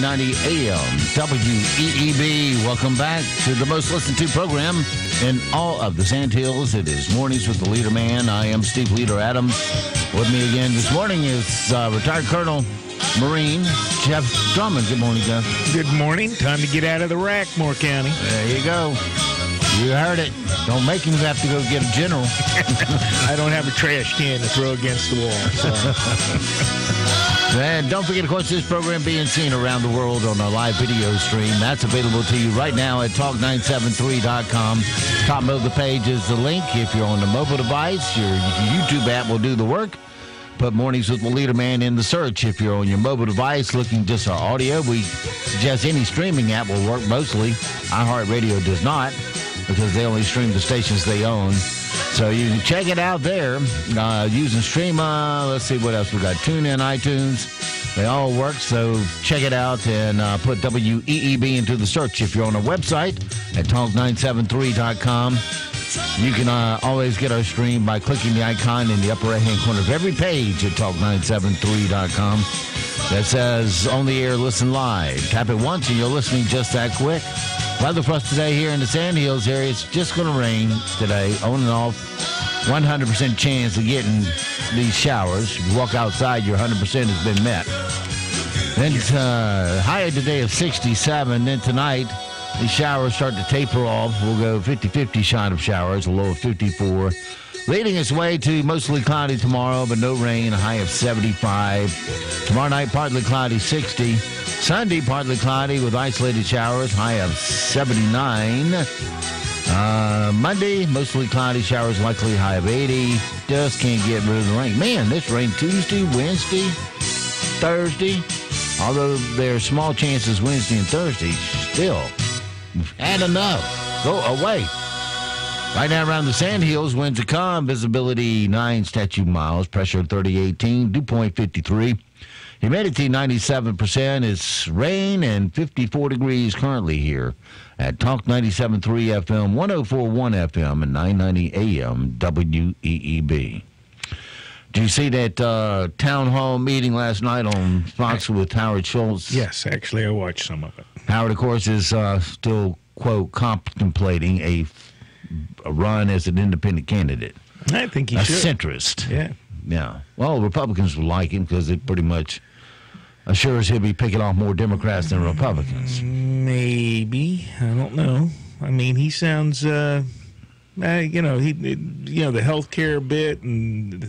90 AM WEEB. Welcome back to the most listened to program in all of the Sandhills. It is Mornings with the Leader Man. I am Steve Leader Adams. With me again this morning is retired Colonel Marine Jeff Drummond. Good morning, Jeff. Good morning. Time to get out of the rack, Moore County. There you go. You heard it. Don't make him have to go get a general. I don't have a trash can to throw against the wall. So. And don't forget, of course, this program being seen around the world on our live video stream. That's available to you right now at talk973.com. Top of the page is the link. If you're on the mobile device, your YouTube app will do the work. Put Mornings with the Leader Man in the search. If you're on your mobile device looking just for audio, we suggest any streaming app will work mostly. iHeartRadio does not because they only stream the stations they own. So you can check it out there using Streama. Let's see what else we got. TuneIn, iTunes. They all work, so check it out and put WEEB into the search. If you're on our website at talk973.com, you can always get our stream by clicking the icon in the upper right-hand corner of every page at talk973.com that says on the air, listen live. Tap it once and you're listening just that quick. Weather for us today here in the Sandhills area, it's just going to rain today, on and off. 100% chance of getting these showers. If you walk outside, your 100% has been met. Then high today of 67. Then tonight, these showers start to taper off. We'll go 50-50 shot of showers, a low of 54. Leading its way to mostly cloudy tomorrow, but no rain, a high of 75. Tomorrow night, partly cloudy, 60. Sunday, partly cloudy with isolated showers, high of 79. Monday, mostly cloudy showers, likely high of 80. Just can't get rid of the rain. Man, this rain Tuesday, Wednesday, Thursday. Although there are small chances Wednesday and Thursday, still, had enough. Go away. Right now around the Sandhills, winds are calm, visibility 9 statute miles, pressure 3018, dew point 53. Humidity 97%. It's rain and 54 degrees currently here at Talk 97.3 FM, 104.1FM, and 990 AM WEEB. Did you see that town hall meeting last night on Fox with Howard Schultz? Yes, actually, I watched some of it. Howard, of course, is still, quote, contemplating a run as an independent candidate. I think he should. A centrist. Yeah. Yeah. Well, Republicans will like him because it pretty much assures he'll be picking off more Democrats than Republicans. Maybe. I don't know. I mean, he sounds, the health care bit and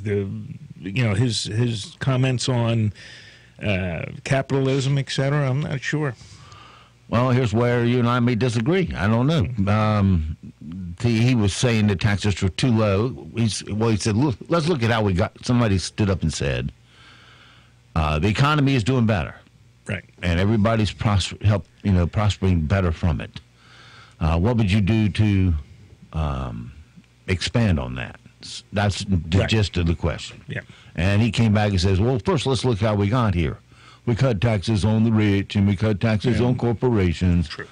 his comments on capitalism, et cetera. I'm not sure. Well, here's where you and I may disagree. I don't know. He was saying the taxes were too low. He said, look, let's look at how we got. Somebody stood up and said, the economy is doing better, right? And everybody's prospering better from it. What would you do to expand on that? That's the gist of the question. Yeah. And he came back and says, well, first let's look how we got here. We cut taxes on the rich and we cut taxes on corporations. True.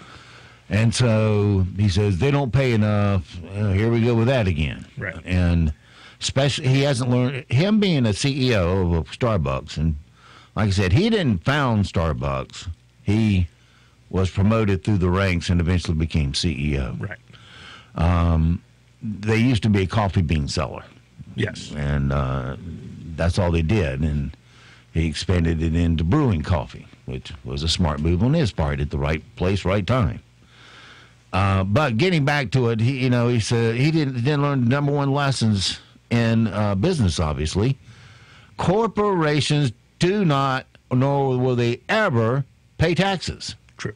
And so he says they don't pay enough. Here we go with that again. Right. And especially he hasn't learned, him being a CEO of Starbucks, and like I said, he didn't found Starbucks. He was promoted through the ranks and eventually became CEO. Right. They used to be a coffee bean seller. Yes. And that's all they did. And he expanded it into brewing coffee, which was a smart move on his part at the right place, right time. But getting back to it, he said he didn't learn the number one lessons in business, obviously. Corporations do not, nor will they ever, pay taxes. True.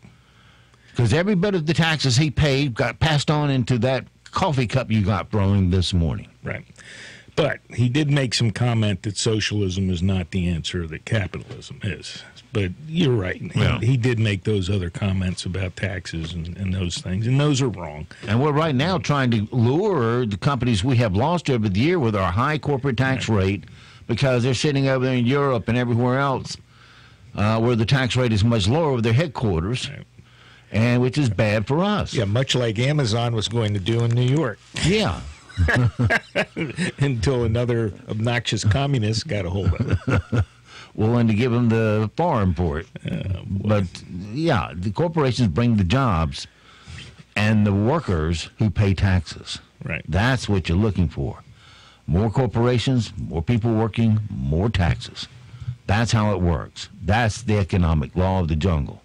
Because every bit of the taxes he paid got passed on into that coffee cup you got throwing this morning. Right. But he did make some comment that socialism is not the answer, that capitalism is. But you're right. Yeah. He did make those other comments about taxes and those things, and those are wrong. And we're right now trying to lure the companies we have lost over the year with our high corporate tax rate, because they're sitting over there in Europe and everywhere else where the tax rate is much lower with their headquarters, and which is bad for us. Yeah, much like Amazon was going to do in New York. Yeah. Until another obnoxious communist got a hold of it. willing to give them the farm for it. But, yeah, the corporations bring the jobs and the workers who pay taxes. Right. That's what you're looking for. More corporations, more people working, more taxes. That's how it works. That's the economic law of the jungle.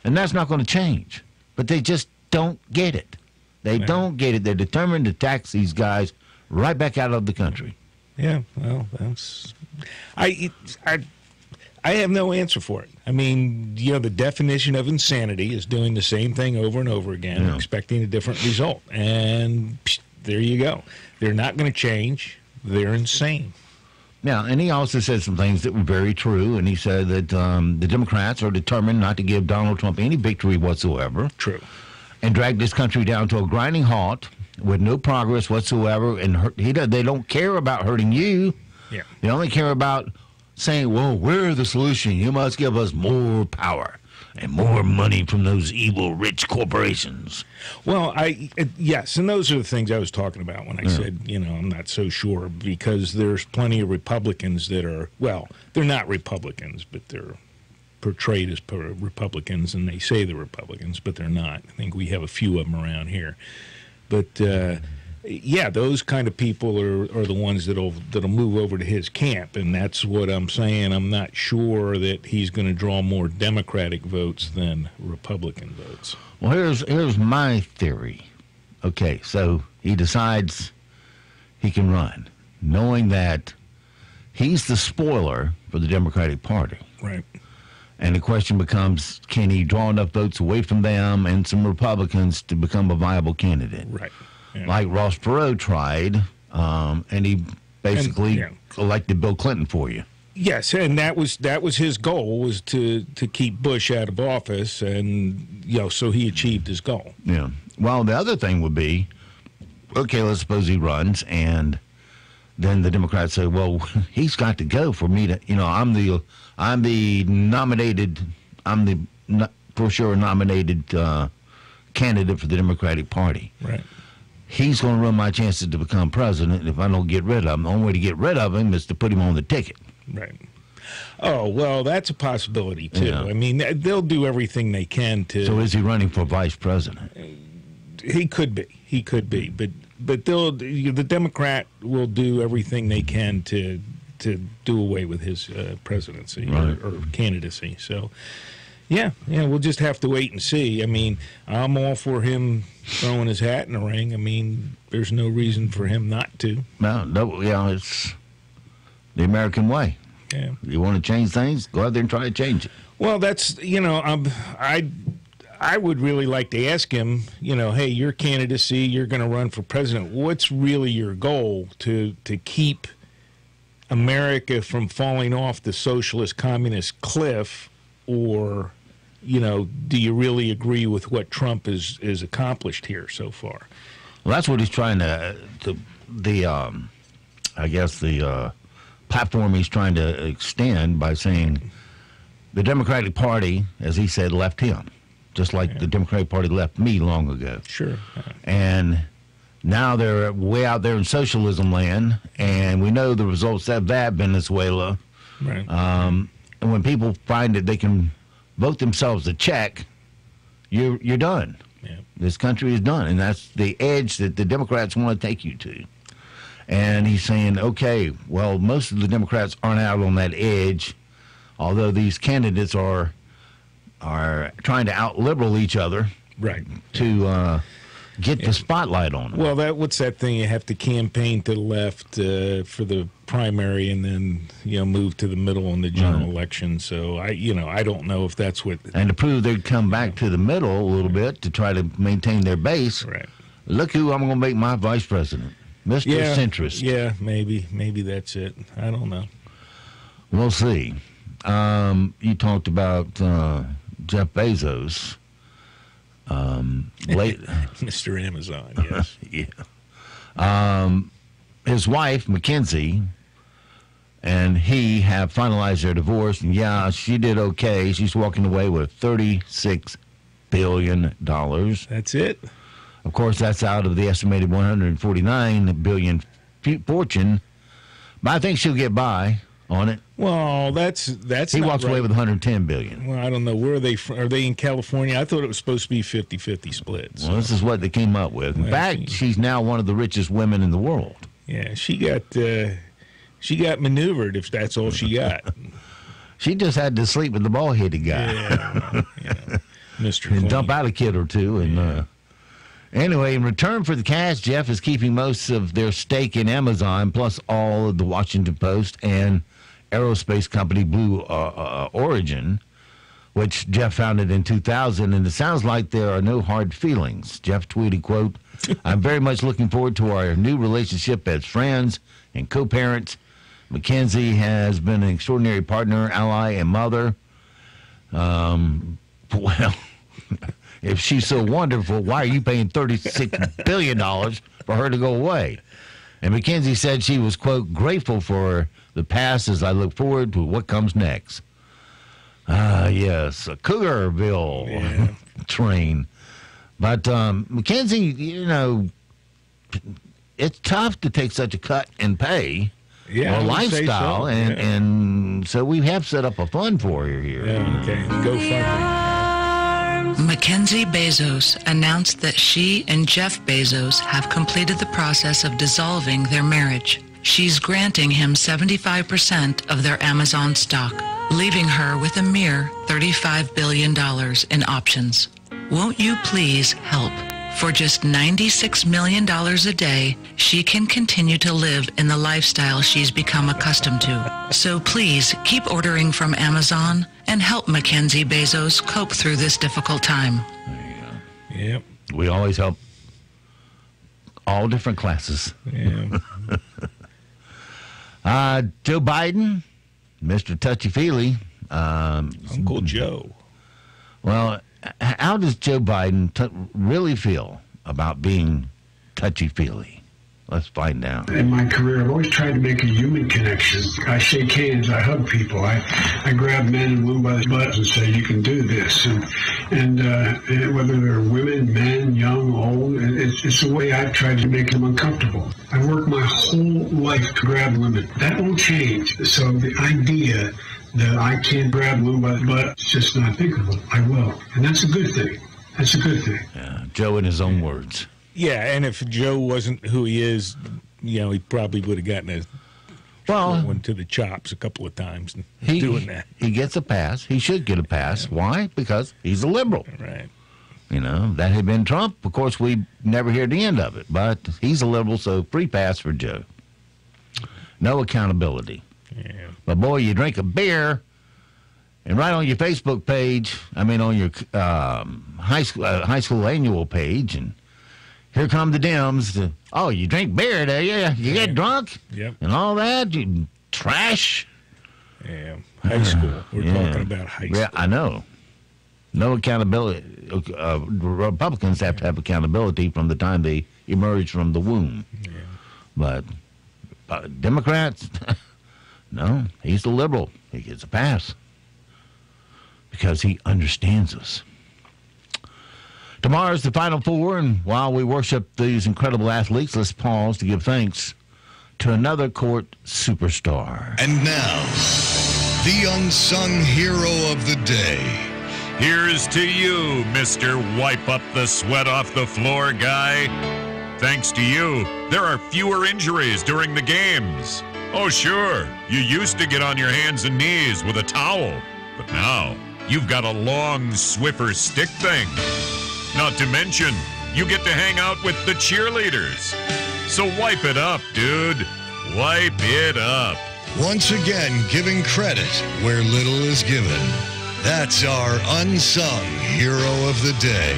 And that's not going to change. But they just don't get it. They don't get it. They're determined to tax these guys right back out of the country. Yeah, well, that's... I have no answer for it. I mean, the definition of insanity is doing the same thing over and over again, expecting a different result. And there you go. They're not going to change. They're insane. Yeah, and he also said some things that were very true, and he said that the Democrats are determined not to give Donald Trump any victory whatsoever. True. And drag this country down to a grinding halt with no progress whatsoever, and they don't care about hurting you. Yeah. They only care about saying, well, we're the solution. You must give us more power and more money from those evil, rich corporations. Well, yes, and those are the things I was talking about when I said, I'm not so sure, because there's plenty of Republicans that are, well, they're not Republicans, but they're portrayed as Republicans, and they say they're Republicans, but they're not. I think we have a few of them around here. But, yeah, those kind of people are the ones that'll move over to his camp, and that's what I'm saying. I'm not sure that he's going to draw more Democratic votes than Republican votes. Well, here's my theory. Okay, so he decides he can run, knowing that he's the spoiler for the Democratic Party. Right. And the question becomes, can he draw enough votes away from them and some Republicans to become a viable candidate? Right. Yeah. Like Ross Perot tried, and he basically elected Bill Clinton for you. Yes, and that was his goal, was to keep Bush out of office, and so he achieved his goal. Yeah. Well, the other thing would be, okay, let's suppose he runs, and then the Democrats say, well, he's got to go for me to, I'm the nominated, for sure nominated candidate for the Democratic Party. Right. He's going to run my chances to become president if I don't get rid of him. The only way to get rid of him is to put him on the ticket. Right. Oh, well, that's a possibility, too. Yeah. I mean, they'll do everything they can to... So is he running for vice president? He could be. He could be. But the Democrat will do everything they can to do away with his presidency or candidacy. So, yeah, we'll just have to wait and see. I mean, I'm all for him throwing his hat in the ring. I mean, there's no reason for him not to. No, it's the American way. Yeah. You want to change things? Go out there and try to change it. Well, that's, I would really like to ask him, hey, your candidacy, you're going to run for president. What's really your goal to keep America from falling off the socialist communist cliff? Or, do you really agree with what Trump is accomplished here so far? Well, that's what he's trying the platform he's trying to extend by saying the Democratic Party, as he said, left him, just like the Democratic Party left me long ago. Sure. And now they're way out there in socialism land, and we know the results of that, Venezuela. Right. And when people find that they can vote themselves a check, you're done. Yeah. This country is done, and that's the edge that the Democrats want to take you to. And he's saying, okay, well, most of the Democrats aren't out on that edge, although these candidates are trying to out-liberal each other, right, to get the spotlight on them. Well, what's that thing? You have to campaign to the left for the primary, and then move to the middle in the general election. So I don't know if that's what. And to prove they'd come back to the middle a little bit to try to maintain their base. Right. Look who I'm going to make my vice president, Mr. Centrist. Yeah, maybe that's it. I don't know. We'll see. You talked about Jeff Bezos. Mr. Amazon, yes. Yeah. His wife, Mackenzie, and he have finalized their divorce. And she did okay. She's walking away with $36 billion. That's it? Of course, that's out of the estimated $149 billion fortune. But I think she'll get by. on it. Well, that's He not walks right. away with $110 billion. Well, I don't know. Where are they from? Are they in California? I thought it was supposed to be 50-50 split. So. Well, this is what they came up with. In fact, she's now one of the richest women in the world. Yeah, she got maneuvered, if that's all she got. She just had to sleep with the bald-headed guy. Yeah, Mr. And Clean. dump out a kid or two. And anyway, in return for the cash, Jeff is keeping most of their stake in Amazon, plus all of the Washington Post and aerospace company Blue Origin, which Jeff founded in 2000. And it sounds like there are no hard feelings. Jeff tweeted, quote, "I'm very much looking forward to our new relationship as friends and co-parents. Mackenzie has been an extraordinary partner, ally, and mother. Well, if she's so wonderful, why are you paying $36 billion for her to go away?" And Mackenzie said she was, quote, "grateful for the past as I look forward to what comes next." Yes, a Cougarville train. But Mackenzie, you know, it's tough to take such a cut in pay. Yeah, or I would lifestyle, say so. and so we have set up a fund for you here. Yeah, okay, GoFundMe. Mackenzie Bezos announced that she and Jeff Bezos have completed the process of dissolving their marriage. She's granting him 75% of their Amazon stock, leaving her with a mere $35 billion in options. Won't you please help? For just $96 million a day, she can continue to live in the lifestyle she's become accustomed to. So please keep ordering from Amazon and help Mackenzie Bezos cope through this difficult time. Yep. We always help all different classes. Yeah. Joe Biden, Mr. Touchy-Feely. Uncle Joe. Well, how does Joe Biden really feel about being touchy-feely? Let's find out. In my career, I've always tried to make a human connection. I shake hands, I hug people, I grab men and women by the butts and say, "You can do this." And whether they're women, men, young, old, it's the way I've tried to make them uncomfortable. I've worked my whole life to grab women. That won't change. So the idea that I can't grab women by the butt, it's just not thinkable. I will. And that's a good thing. That's a good thing. Yeah, Joe in his own words. Yeah, and if Joe wasn't who he is, you know, he probably would have gotten one to the chops a couple of times doing that. He gets a pass. He should get a pass. Why? Because he's a liberal. Right. You know, that had been Trump. Of course, we never hear the end of it. But he's a liberal, so free pass for Joe. No accountability. Yeah. But, boy, you drink a beer, and right on your Facebook page, on your high school annual page, and here come the Dems. Oh, you drink beer, do you? You get drunk? Yep. And all that? You trash? Yeah. High school. We're talking about high school. Yeah, I know. No accountability. Republicans have to have accountability from the time they emerge from the womb. Yeah. But Democrats, no, he's a liberal. He gets a pass because he understands us. Tomorrow's the Final Four, and while we worship these incredible athletes, let's pause to give thanks to another court superstar. And now, the unsung hero of the day. Here's to you, Mr. Wipe Up the Sweat Off the Floor guy. Thanks to you, there are fewer injuries during the games. Oh, sure, you used to get on your hands and knees with a towel, but now you've got a long Swiffer stick thing. Not to mention, you get to hang out with the cheerleaders. So wipe it up, dude. Wipe it up. Once again, giving credit where little is given. That's our unsung hero of the day.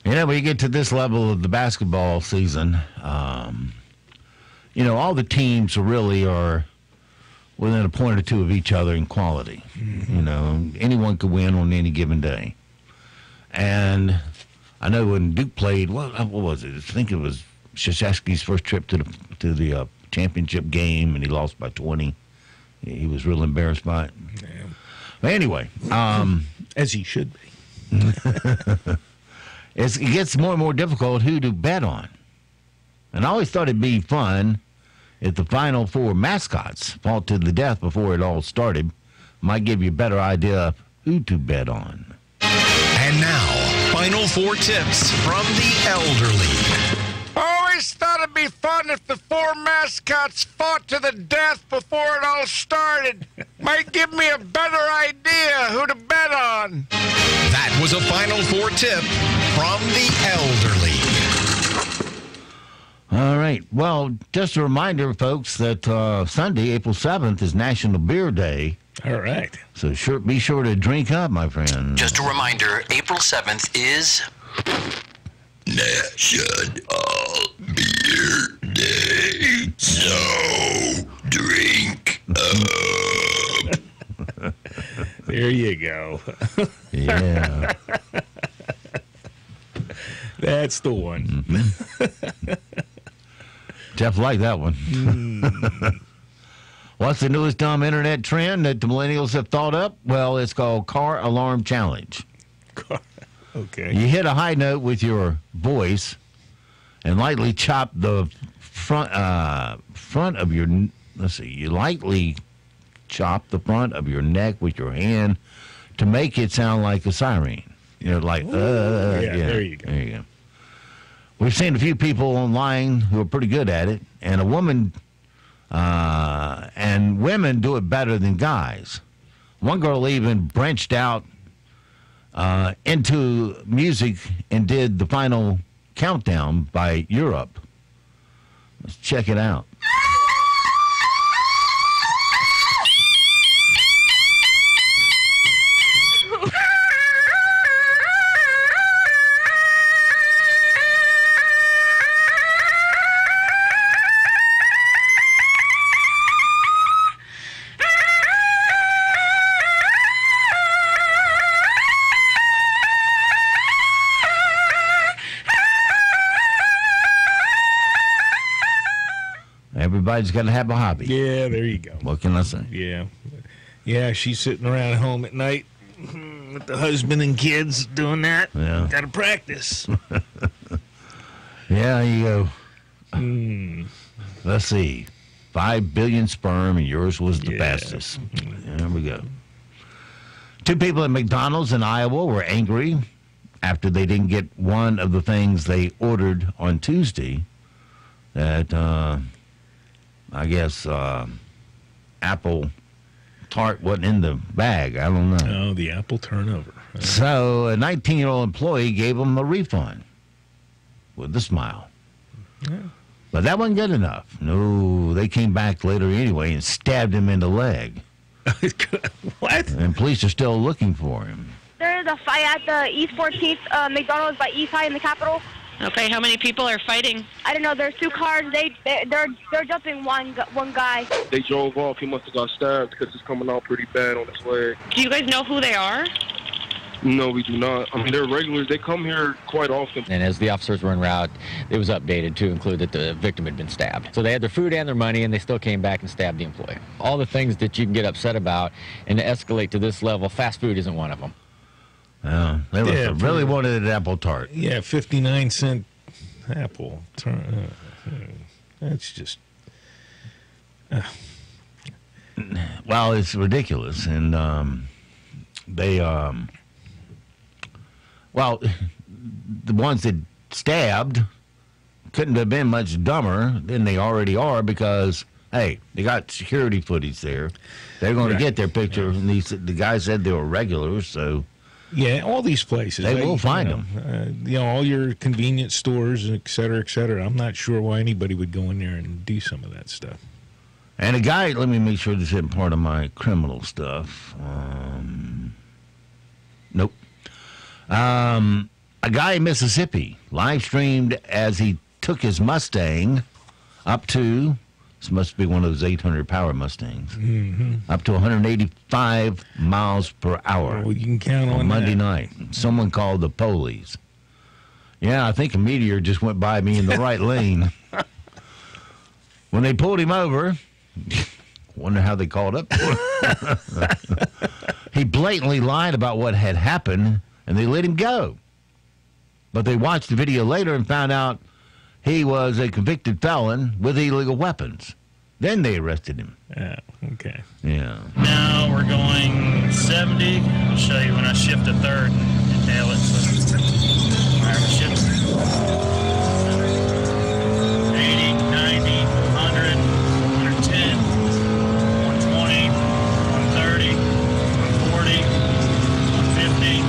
You know, when you get to this level of the basketball season, all the teams really are within a point or two of each other in quality. Mm-hmm. You know, anyone could win on any given day. And I know when Duke played, what was it? I think it was Krzyzewski's first trip to the championship game, and he lost by 20. He was real embarrassed by it. Yeah. But anyway. As he should be. It gets more and more difficult who to bet on. And I always thought it'd be fun if the Final Four mascots fought to the death before it all started, might give you a better idea of who to bet on. And now, Final Four tips from the elderly. Always thought it'd be fun if the four mascots fought to the death before it all started. Might give me a better idea who to bet on. That was a Final Four tip from the elderly. All right. Well, just a reminder, folks, that Sunday, April 7th, is National Beer Day. All right. So be sure to drink up, my friend. Just a reminder, April 7th is National Beer Day. So drink up. There you go. Yeah. That's the one. Mm-hmm. Jeff liked that one. What's the newest dumb internet trend that the millennials have thought up? Well, it's called Car Alarm Challenge. Okay. You hit a high note with your voice and lightly chop the front of your, you lightly chop the front of your neck with your hand to make it sound like a siren. You know, like, there you go. There you go. We've seen a few people online who are pretty good at it, and a woman, and women do it better than guys. One girl even branched out into music and did the final countdown by Europe. Let's check it out. Everybody's got to have a hobby. Yeah, there you go. What can I say? Yeah. Yeah, she's sitting around home at night with the husband and kids doing that. Yeah. Got to practice. Yeah, you go. Let's see. 5 billion sperm, and yours was the fastest. There we go. 2 people at McDonald's in Iowa were angry after they didn't get one of the things they ordered on Tuesday that, I guess, apple tart wasn't in the bag. I don't know. Oh, the apple turnover. So a 19-year-old employee gave them a refund with a smile. Yeah. But that wasn't good enough. No, they came back later anyway and stabbed him in the leg. What? And police are still looking for him. There's a fight at the East 14th McDonald's by East High in the Capitol. Okay, how many people are fighting? I don't know. There's 2 cars. They're jumping one guy. They drove off. He must have got stabbed because it's coming out pretty bad on his leg. Do you guys know who they are? No, we do not. I mean, they're regulars. They come here quite often. And as the officers were en route, it was updated to include that the victim had been stabbed. So they had their food and their money, and they still came back and stabbed the employee. All the things that you can get upset about and to escalate to this level, fast food isn't one of them. They really wanted an apple tart. Yeah, 59-cent apple. That's just... Well, it's ridiculous. And they... well, the ones that stabbed couldn't have been much dumber than they already are because, hey, they got security footage there. They're going to get their picture. And the guy said they were regulars, so... Yeah, all these places. They will find them. All your convenience stores, et cetera, et cetera. I'm not sure why anybody would go in there and do some of that stuff. And a guy, let me make sure this isn't part of my criminal stuff. Nope. A guy in Mississippi live streamed as he took his Mustang up to, this must be one of those 800 power Mustangs, up to 185 miles per hour. Well, you can count on Monday that. night. Someone called the police. Yeah, I think a meteor just went by me in the right lane. When they pulled him over, wonder how they called up. He blatantly lied about what had happened, and they let him go. But they watched the video later and found out he was a convicted felon with illegal weapons. Then they arrested him. Yeah, okay. Yeah. Now we're going 70. I'll show you when I shift to third and tail it. So, all right, we're shifting. 80, 90, 100, 110, 120, 130, 140, 150,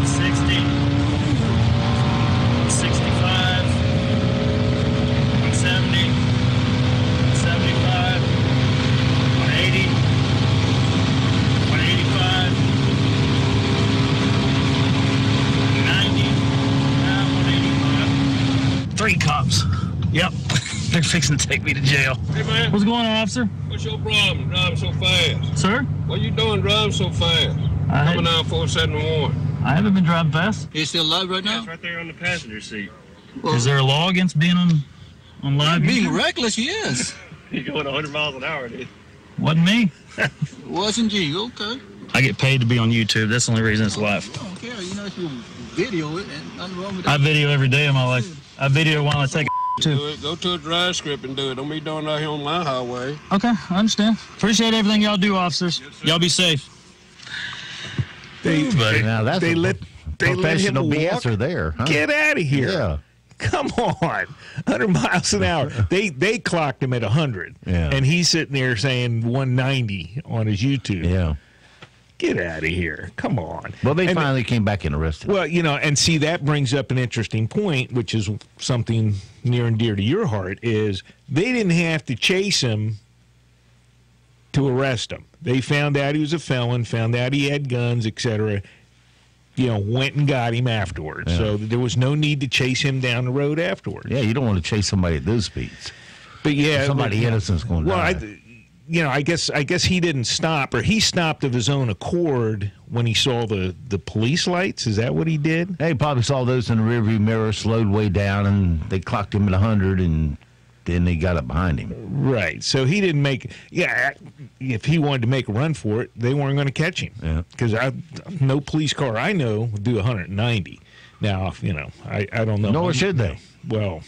160, 165, 170, 175, 180, 185, 190, now 185. 3 cops. Yep. They're fixing to take me to jail. Hey, man. What's going on, officer? What's your problem driving so fast? Sir? What you doing driving so fast? Coming down 471. I haven't been driving fast. He's still alive right now? It's right there on the passenger seat. Well, is there a law against being on live? Being reckless, yes. You're going 100 miles an hour, dude. Wasn't me. Wasn't you? Okay. I get paid to be on YouTube. That's the only reason it's live. I don't care. You know, if you video it, and nothing wrong with that. I video every day of my life. I video while I take a too. Do it. Go to a dry script and do it. Don't be doing it out here on my highway. Okay, I understand. Appreciate everything y'all do, officers. Y'all be safe. Now that's they let him professional walk. BSer there. Huh? Get out of here. Yeah. Come on. 100 miles an hour. They clocked him at 100. Yeah. And he's sitting there saying 190 on his YouTube. Yeah. Get out of here. Come on. Well, they finally came back and arrested him. Well, you know, and see, that brings up an interesting point, which is something near and dear to your heart, is they didn't have to chase him to arrest him. They found out he was a felon, found out he had guns, etc., went and got him afterwards. Yeah. So there was no need to chase him down the road afterwards. Yeah, you don't want to chase somebody at those speeds. But yeah, somebody innocent's going to die. I guess he didn't stop, or he stopped of his own accord when he saw the police lights. Is that what he did? He probably saw those in the rearview mirror, slowed way down, and they clocked him at 100, and then they got up behind him. Right. So he didn't make. Yeah, if he wanted to make a run for it, they weren't going to catch him. Yeah. Because no police car I know would do 190. Now, I don't know. Nor should they. Well,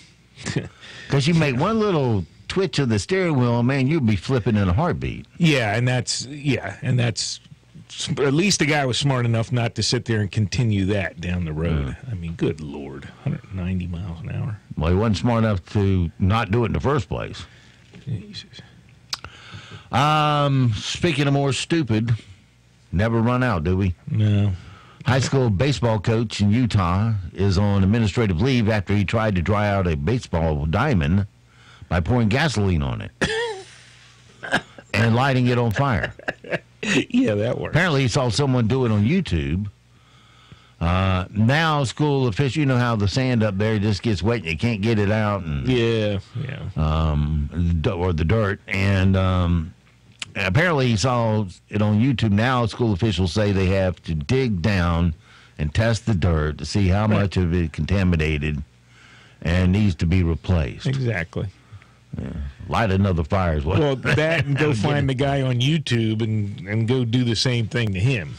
because you make one little twitch of the steering wheel, man, you'd be flipping in a heartbeat. Yeah, and that's at least the guy was smart enough not to sit there and continue that down the road. I mean, good Lord, 190 miles an hour. Well, he wasn't smart enough to not do it in the first place. Jesus. Speaking of more stupid, never run out, do we? No. High school baseball coach in Utah is on administrative leave after he tried to dry out a baseball diamond by pouring gasoline on it and lighting it on fire. Yeah, that works. Apparently, he saw someone do it on YouTube. Now, school officials, you know how the sand up there just gets wet and you can't get it out. And, yeah. Or the dirt. And apparently, he saw it on YouTube. Now, school officials say they have to dig down and test the dirt to see how much of it contaminated and needs to be replaced. Exactly. Yeah. Light another fire as well. Well, that and go find the guy on YouTube and go do the same thing to him.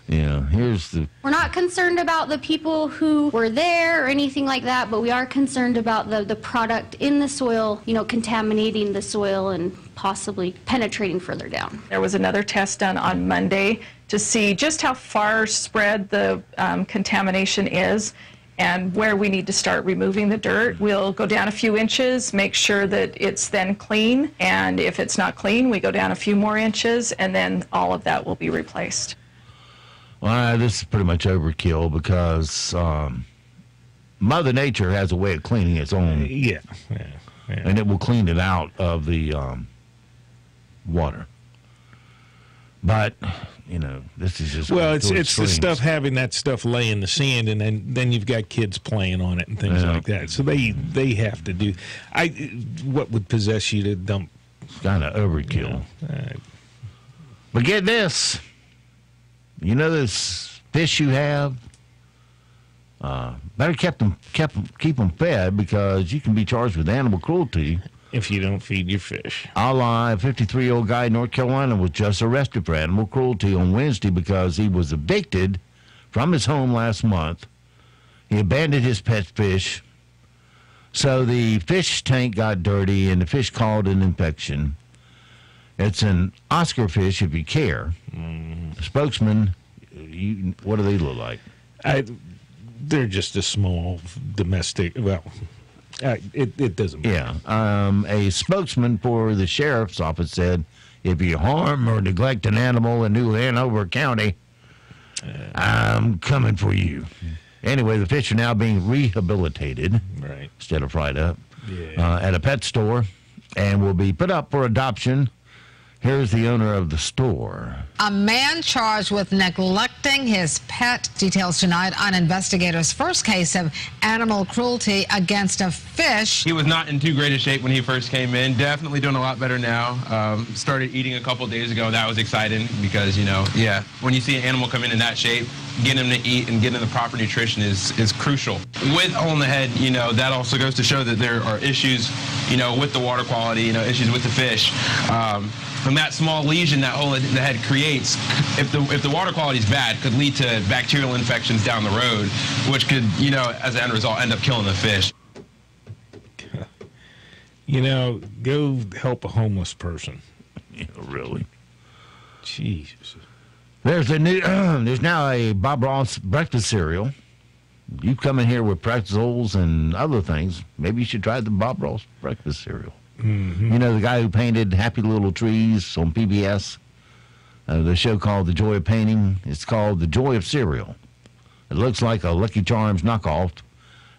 Yeah, We're not concerned about the people who were there or anything like that, but we are concerned about the product in the soil, contaminating the soil and possibly penetrating further down. There was another test done on Monday to see just how far spread the contamination is and where we need to start removing the dirt. We'll go down a few inches, make sure that it's then clean, and if it's not clean, we go down a few more inches, and then all of that will be replaced. Well, this is pretty much overkill because Mother Nature has a way of cleaning its own. Yeah. And it will clean it out of the water. But, this is just... Well, it's the stuff, having that stuff lay in the sand, and then you've got kids playing on it and things like that. So they have to do... What would possess you to dump... It's kind of overkill. But get this. You know this fish you have? Better keep them fed because you can be charged with animal cruelty if you don't feed your fish. A 53-year-old guy in North Carolina was just arrested for animal cruelty on Wednesday because he was evicted from his home last month. He abandoned his pet fish, So the fish tank got dirty, and the fish called an infection. It's an Oscar fish, if you care. The spokesman, what do they look like? They're just a small domestic. Well, it doesn't matter. Yeah. A spokesman for the sheriff's office said, if you harm or neglect an animal in New Hanover County, I'm coming for you. Anyway, the fish are now being rehabilitated instead of fried up at a pet store and will be put up for adoption. Here's the owner of the store. A man charged with neglecting his pet. Details tonight on investigators' first case of animal cruelty against a fish. He was not in too great a shape when he first came in. Definitely doing a lot better now. Started eating a couple days ago. That was exciting because, when you see an animal come in that shape, getting him to eat and getting the proper nutrition is crucial. With hole in the head, that also goes to show that there are issues, with the water quality, issues with the fish. From that small lesion that hole in the head creates, if the water quality is bad, could lead to bacterial infections down the road, which could, as an end result, end up killing the fish. Go help a homeless person. Really? Jesus. There's now a Bob Ross breakfast cereal. You come in here with pretzels and other things, maybe you should try the Bob Ross breakfast cereal. Mm-hmm. The guy who painted Happy Little Trees on PBS, the show called The Joy of Painting. It's called The Joy of Cereal. It looks like a Lucky Charms knockoff,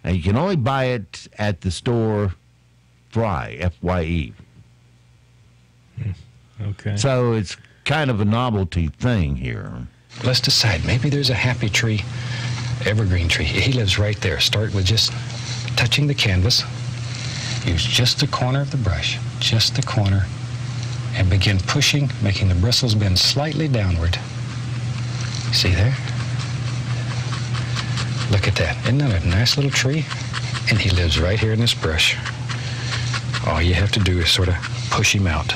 and you can only buy it at the store Fry, F-Y-E. Okay. So it's kind of a novelty thing here. Let's decide. Maybe there's a happy tree, evergreen tree. He lives right there. Start with just touching the canvas. Use just the corner of the brush, just the corner, and begin pushing, making the bristles bend slightly downward. See there? Look at that. Isn't that a nice little tree? And he lives right here in this brush. All you have to do is sort of push him out.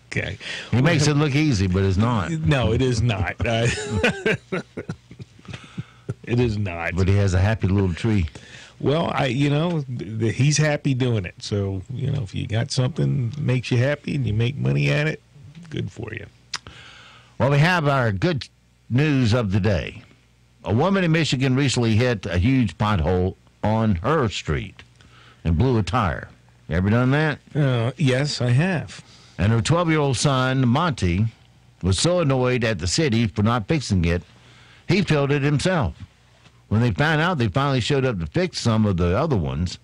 Okay. He makes it look easy, but it's not. No, it is not. It is not. But he has a happy little tree. Well, he's happy doing it. So, if you got something that makes you happy and you make money at it, good for you. Well, we have our good news of the day. A woman in Michigan recently hit a huge pothole on her street and blew a tire. You ever done that? Yes, I have. And her 12-year-old son, Monty, was so annoyed at the city for not fixing it, he filled it himself. When they found out, they finally showed up to fix some of the other ones.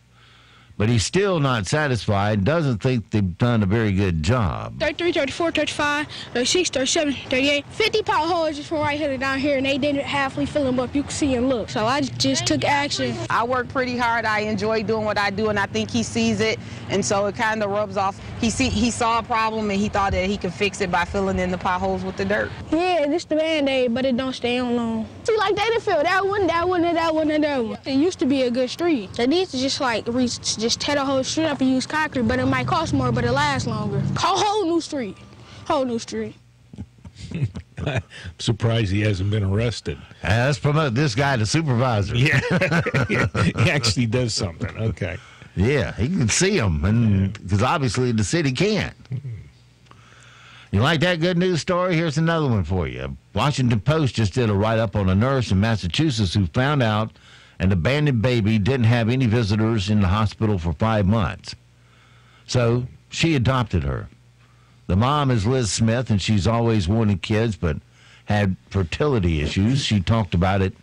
But he's still not satisfied, doesn't think they've done a very good job. 33, 34, 35, 36, 37, 38, 50 potholes just from right here to down here, and they didn't halfway fill them up. You can see and look. So I just took action. I work pretty hard. I enjoy doing what I do, and I think he sees it, and so it kind of rubs off. He saw a problem, and he thought that he could fix it by filling in the potholes with the dirt. Yeah, this the Band-Aid, but it don't stay on long. See, like they didn't fill that one, and that one. It used to be a good street. They need to just tear the whole street up and use concrete, but it might cost more, but it lasts longer. Whole new street. I'm surprised he hasn't been arrested. Let's promote this guy to supervisor. Yeah, he actually does something. Okay. Yeah, he can see them, and because obviously the city can't. You like that good news story? Here's another one for you. Washington Post just did a write-up on a nurse in Massachusetts who found out an abandoned baby didn't have any visitors in the hospital for 5 months. So she adopted her. The mom is Liz Smith, and she's always wanted kids but had fertility issues. She talked about it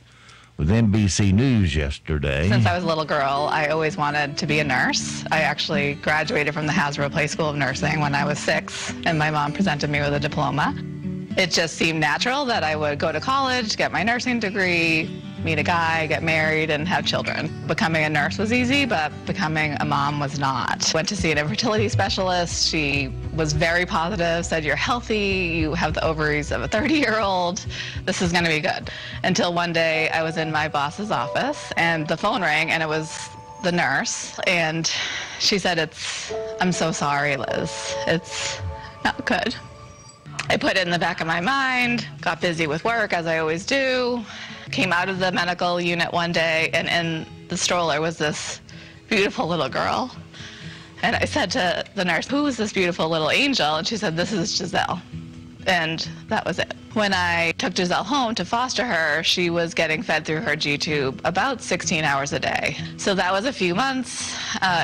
with NBC News yesterday. Since I was a little girl, I always wanted to be a nurse. I actually graduated from the Hasbro Play School of Nursing when I was 6, and my mom presented me with a diploma. It just seemed natural that I would go to college, get my nursing degree, meet a guy, get married, and have children. Becoming a nurse was easy, but becoming a mom was not. Went to see an infertility specialist. She was very positive, said, "You're healthy, you have the ovaries of a 30-year-old. This is going to be good." Until one day I was in my boss's office, and the phone rang, and it was the nurse, and she said, "I'm so sorry, Liz. It's not good." I put it in the back of my mind, got busy with work, as I always do, came out of the medical unit one day, and in the stroller was this beautiful little girl. And I said to the nurse, "Who is this beautiful little angel?" And she said, "This is Giselle." And that was it. When I took Giselle home to foster her, she was getting fed through her G-tube about 16 hours a day. So that was a few months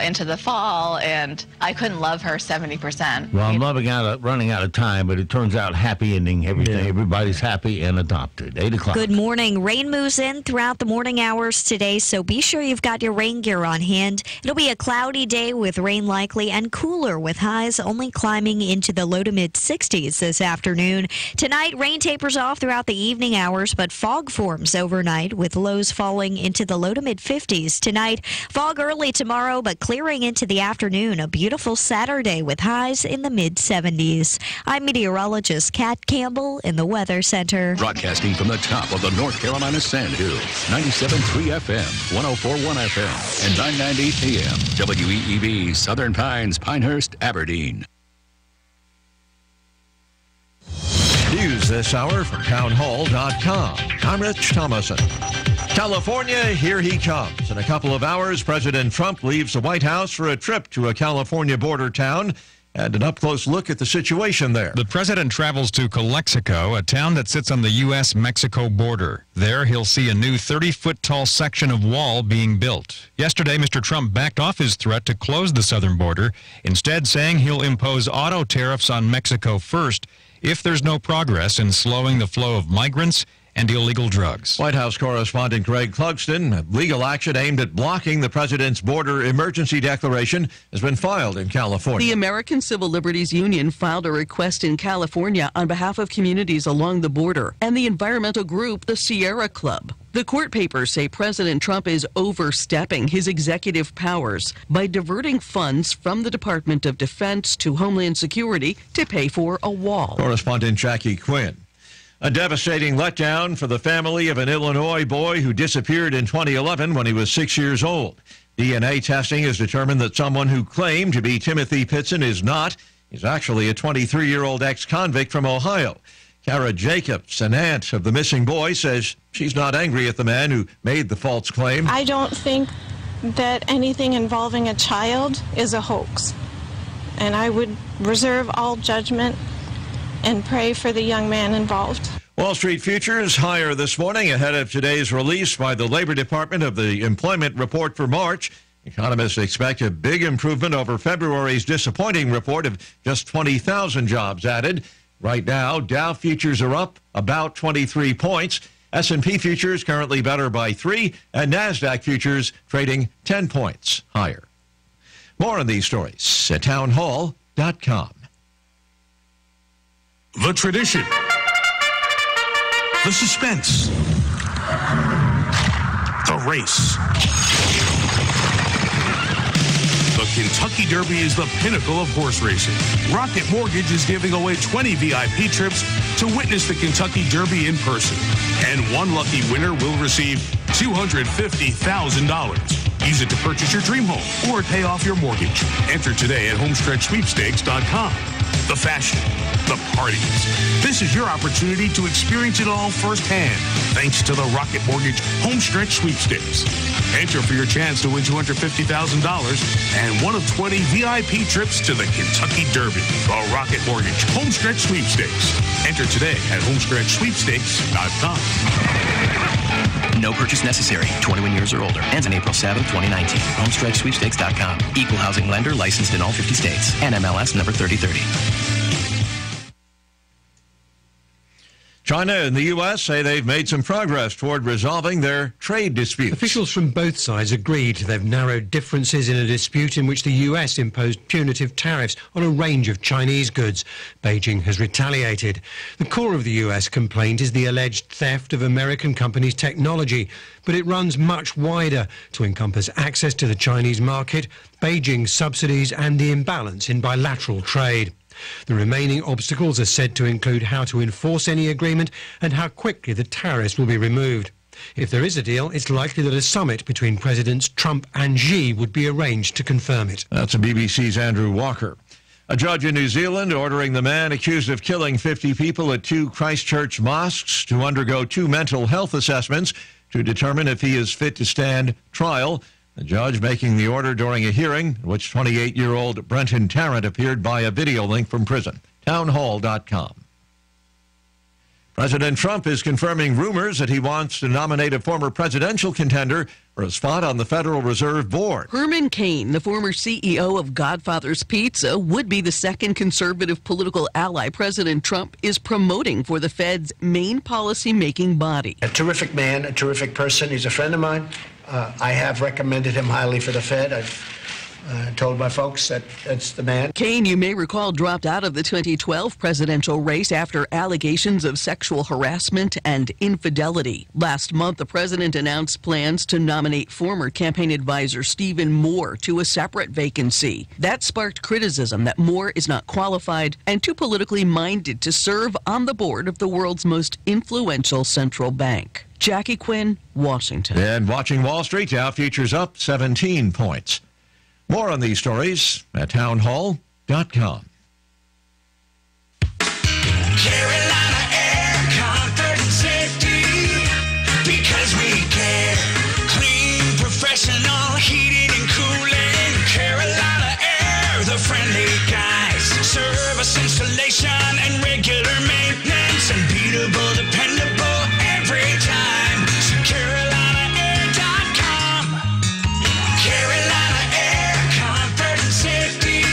into the fall, and I couldn't love her 70%. Well, I'm running out of time, but it turns out happy ending, everything. Yeah. Everybody's happy and adopted. 8 o'clock. Good morning. Rain moves in throughout the morning hours today, so be sure you've got your rain gear on hand. It'll be a cloudy day with rain likely and cooler with highs only climbing into the low to mid 60s this afternoon. Tonight, rain tapers off throughout the evening hours, but fog forms overnight with lows falling into the low to mid 50s tonight. Fog early tomorrow, but clearing into the afternoon. A beautiful Saturday with highs in the mid 70s. I'm meteorologist Kat Campbell in the Weather Center. Broadcasting from the top of the North Carolina Sandhills, 97.3 FM, 104.1 FM, and 990 AM. WEEB, Southern Pines, Pinehurst, Aberdeen. News this hour from townhall.com. I'm Rich Thomason. California, here he comes. In a couple of hours, President Trump leaves the White House for a trip to a California border town and an up-close look at the situation there. The president travels to Calexico, a town that sits on the U.S.-Mexico border. There, he'll see a new 30-foot-tall section of wall being built. Yesterday, Mr. Trump backed off his threat to close the southern border, instead saying he'll impose auto tariffs on Mexico first if there's no progress in slowing the flow of migrants and illegal drugs. White House correspondent Greg Clugston, legal action aimed at blocking the president's border emergency declaration has been filed in California. The American Civil Liberties Union filed a request in California on behalf of communities along the border and the environmental group, the Sierra Club. The court papers say President Trump is overstepping his executive powers by diverting funds from the Department of Defense to Homeland Security to pay for a wall. Correspondent Jackie Quinn. A devastating letdown for the family of an Illinois boy who disappeared in 2011 when he was 6 years old. DNA testing has determined that someone who claimed to be Timothy Pitson is not. He's actually a 23-year-old ex-convict from Ohio. Kara Jacobs, an aunt of the missing boy, says she's not angry at the man who made the false claim. I don't think that anything involving a child is a hoax, and I would reserve all judgment and pray for the young man involved. Wall Street futures higher this morning ahead of today's release by the Labor Department of the employment report for March. Economists expect a big improvement over February's disappointing report of just 20,000 jobs added. Right now, Dow futures are up about 23 points. S&P futures currently better by 3, and NASDAQ futures trading 10 points higher. More on these stories at townhall.com. The tradition, the suspense, the race. The Kentucky Derby is the pinnacle of horse racing. Rocket Mortgage is giving away 20 VIP trips to witness the Kentucky Derby in person. And one lucky winner will receive $250,000. Use it to purchase your dream home or pay off your mortgage. Enter today at homestretchsweepstakes.com. The fashion, the parties. This is your opportunity to experience it all firsthand, thanks to the Rocket Mortgage Homestretch Sweepstakes. Enter for your chance to win $250,000 and one of 20 VIP trips to the Kentucky Derby. The Rocket Mortgage Homestretch Sweepstakes. Enter today at homestretchsweepstakes.com. No purchase necessary. 21 years or older. Ends on April 7, 2019. HomestretchSweepstakes.com. Equal housing lender licensed in all 50 states. NMLS number 3030. China and the U.S. say they've made some progress toward resolving their trade disputes. Officials from both sides agreed they've narrowed differences in a dispute in which the U.S. imposed punitive tariffs on a range of Chinese goods. Beijing has retaliated. The core of the U.S. complaint is the alleged theft of American companies' technology, but it runs much wider to encompass access to the Chinese market, Beijing's subsidies and the imbalance in bilateral trade. The remaining obstacles are said to include how to enforce any agreement and how quickly the tariffs will be removed. If there is a deal, it's likely that a summit between Presidents Trump and Xi would be arranged to confirm it. That's BBC's Andrew Walker. A judge in New Zealand ordering the man accused of killing 50 people at 2 Christchurch mosques to undergo 2 mental health assessments to determine if he is fit to stand trial. The judge making the order during a hearing in which 28-year-old Brenton Tarrant appeared by a video link from prison. Townhall.com. President Trump is confirming rumors that he wants to nominate a former presidential contender for a spot on the Federal Reserve Board. Herman Cain, the former CEO of Godfather's Pizza, would be the second conservative political ally President Trump is promoting for the Fed's main policy-making body. A terrific man, a terrific person. He's a friend of mine. I have recommended him highly for the Fed. I've told my folks that that's the man. Cain, you may recall, dropped out of the 2012 presidential race after allegations of sexual harassment and infidelity. Last month, the president announced plans to nominate former campaign advisor Stephen Moore to a separate vacancy. That sparked criticism that Moore is not qualified and too politically minded to serve on the board of the world's most influential central bank. Jackie Quinn, Washington. And watching Wall Street, Dow futures up 17 points. More on these stories at townhall.com. Carolina Air Comfort and Safety, because we care. Clean, professional heating and cooling. Carolina Air, the friendly guys. Service, installation, and regular maintenance. Unbeatable, dependable every time. So CarolinaAir.com. Carolina Air Comfort and Safety,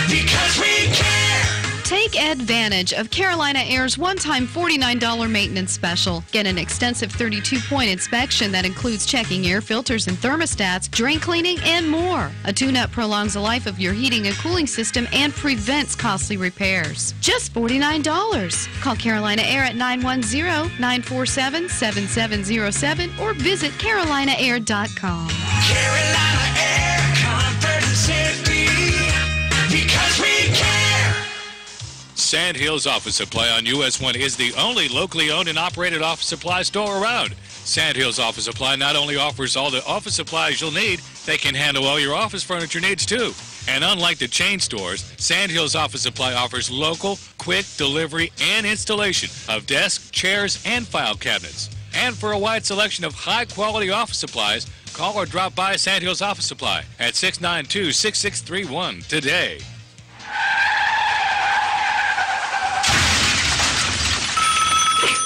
because we care. Take advantage of Carolina Air's one-time $49 maintenance special. Get an extensive 32-point inspection that includes checking air filters and thermostats, drain cleaning, and more. A tune-up prolongs the life of your heating and cooling system and prevents costly repairs. Just $49. Call Carolina Air at 910-947-7707 or visit CarolinaAir.com. Carolina Air Comfort and Safety, because we care. Sandhills Office Supply on US 1 is the only locally owned and operated office supply store around. Sandhills Office Supply not only offers all the office supplies you'll need, they can handle all your office furniture needs too. And unlike the chain stores, Sandhills Office Supply offers local, quick delivery and installation of desks, chairs, and file cabinets. And for a wide selection of high-quality office supplies, call or drop by Sandhills Office Supply at 692-6631 today.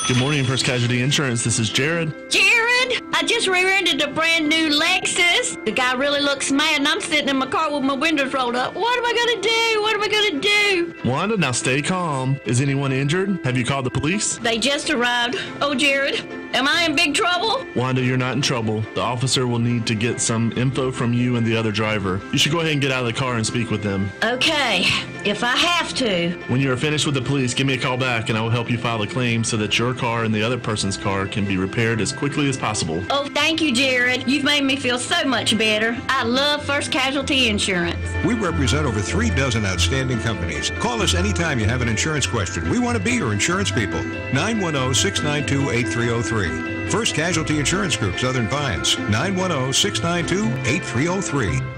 Good morning, First Casualty Insurance. This is Jared. Jared, I just rear-ended a brand new Lexus. The guy really looks mad, and I'm sitting in my car with my windows rolled up. What am I going to do? What am I going to do? Wanda, now stay calm. Is anyone injured? Have you called the police? They just arrived. Oh, Jared, am I in big trouble? Wanda, you're not in trouble. The officer will need to get some info from you and the other driver. You should go ahead and get out of the car and speak with them. Okay, if I have to. When you are finished with the police, give me a call back, and I will help you file a claim so that your car and the other person's car can be repaired as quickly as possible. Oh, thank you, Jared. You've made me feel so much better. I love First Casualty Insurance. We represent over 3 dozen outstanding companies. Call us anytime you have an insurance question. We want to be your insurance people. 910-692-8303. First Casualty Insurance Group, Southern Pines. 910-692-8303.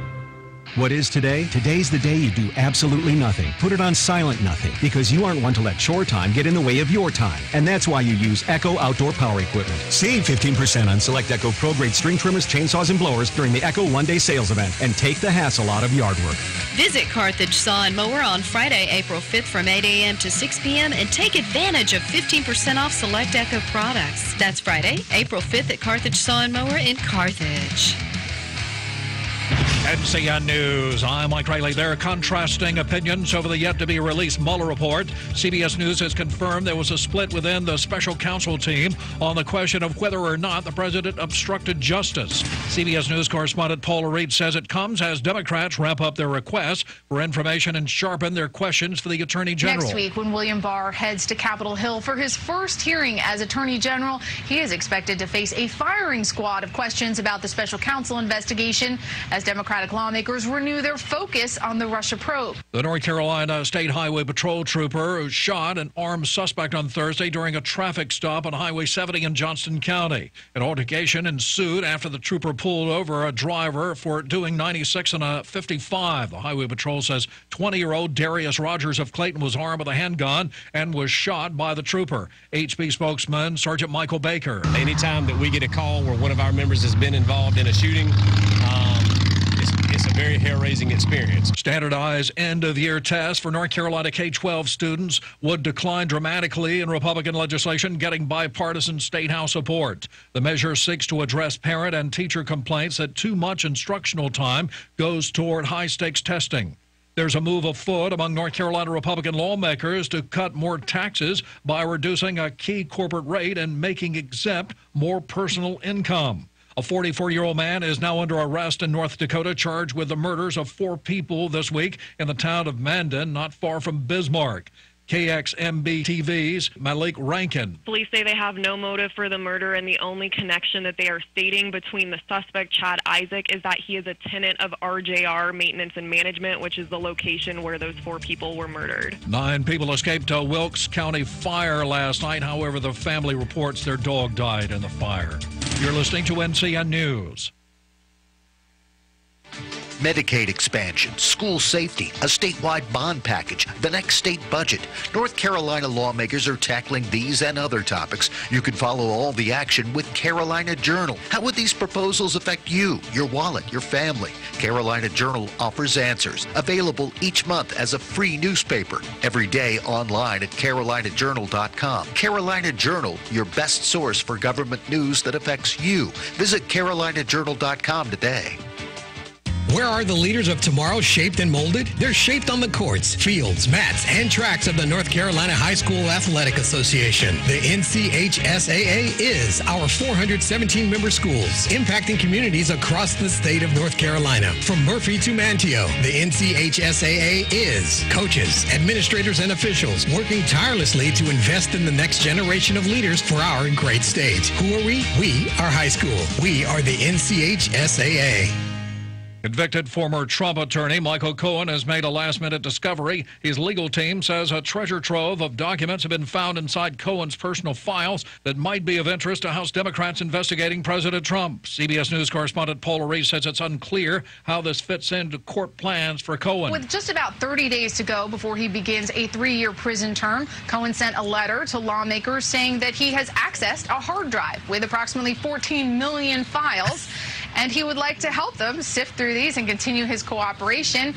What is today? Today's the day you do absolutely nothing. Put it on silent nothing, because you aren't one to let chore time get in the way of your time. And that's why you use Echo Outdoor Power Equipment. Save 15% on select Echo Pro Grade string trimmers, chainsaws, and blowers during the Echo one-day sales event, and take the hassle out of yard work. Visit Carthage Saw and Mower on Friday, April 5th from 8 a.m. to 6 p.m. and take advantage of 15% off select Echo products. That's Friday, April 5th at Carthage Saw and Mower in Carthage. NCN News. I'm Mike Riley. There are contrasting opinions over the yet-to-be-released Mueller report. CBS News has confirmed there was a split within the special counsel team on the question of whether or not the president obstructed justice. CBS News correspondent Paula Reed says it comes as Democrats wrap up their requests for information and sharpen their questions for the Attorney General. Next week, when William Barr heads to Capitol Hill for his first hearing as Attorney General, he is expected to face a firing squad of questions about the special counsel investigation as Democrats Democratic lawmakers renew their focus on the Russia probe. The North Carolina State Highway Patrol trooper shot an armed suspect on Thursday during a traffic stop on Highway 70 in Johnston County. An altercation ensued after the trooper pulled over a driver for doing 96 and a 55. The Highway Patrol says 20-year-old Darius Rogers of Clayton was armed with a handgun and was shot by the trooper. HP spokesman Sergeant Michael Baker. Anytime that we get a call where one of our members has been involved in a shooting, it's a very hair-raising experience. Standardized end-of-year tests for North Carolina K-12 students would decline dramatically in Republican legislation, getting bipartisan State House support. The measure seeks to address parent and teacher complaints that too much instructional time goes toward high-stakes testing. There's a move afoot among North Carolina Republican lawmakers to cut more taxes by reducing a key corporate rate and making exempt more personal income. A 44-year-old man is now under arrest in North Dakota, charged with the murders of 4 people this week in the town of Mandan, not far from Bismarck. KXMB TV's Malik Rankin. Police say they have no motive for the murder, and the only connection that they are stating between the suspect, Chad Isaac, is that he is a tenant of RJR Maintenance and Management, which is the location where those 4 people were murdered. 9 people escaped a Wilkes County fire last night. However, the family reports their dog died in the fire. You're listening to NCN News. Medicaid expansion, school safety, a statewide bond package, the next state budget. North Carolina lawmakers are tackling these and other topics. You can follow all the action with Carolina Journal. How would these proposals affect you, your wallet, your family? Carolina Journal offers answers. Available each month as a free newspaper. Every day online at carolinajournal.com. Carolina Journal, your best source for government news that affects you. Visit carolinajournal.com today. Where are the leaders of tomorrow shaped and molded? They're shaped on the courts, fields, mats, and tracks of the North Carolina High School Athletic Association. The NCHSAA is our 417-member schools, impacting communities across the state of North Carolina. From Murphy to Manteo, the NCHSAA is coaches, administrators, and officials working tirelessly to invest in the next generation of leaders for our great state. Who are we? We are high school. We are the NCHSAA. Convicted former Trump attorney Michael Cohen has made a last-minute discovery. His legal team says a treasure trove of documents have been found inside Cohen's personal files that might be of interest to House Democrats investigating President Trump. CBS News correspondent Paula Reese says it's unclear how this fits into court plans for Cohen. With just about 30 days to go before he begins a 3-year prison term, Cohen sent a letter to lawmakers saying that he has accessed a hard drive with approximately 14 million files, and he would like to help them sift through these and continue his cooperation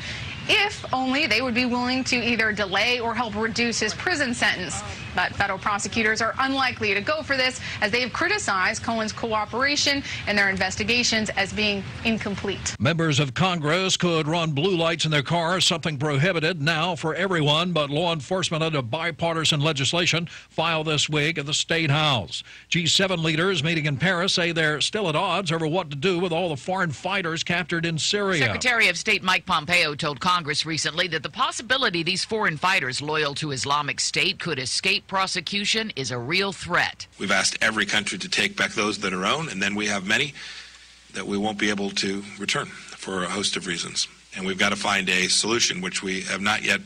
if only they would be willing to either delay or help reduce his prison sentence. But federal prosecutors are unlikely to go for this, as they have criticized Cohen's cooperation in their investigations as being incomplete. Members of Congress could run blue lights in their cars, something prohibited now for everyone, but law enforcement under bipartisan legislation filed this week at the State House. G7 leaders meeting in Paris say they're still at odds over what to do with all the foreign fighters captured in Syria. Secretary of State Mike Pompeo told Congress recently that the possibility these foreign fighters loyal to Islamic State could escape prosecution is a real threat. We've asked every country to take back those that are owned, and then we have many that we won't be able to return for a host of reasons. And we've got to find a solution, which we have not yet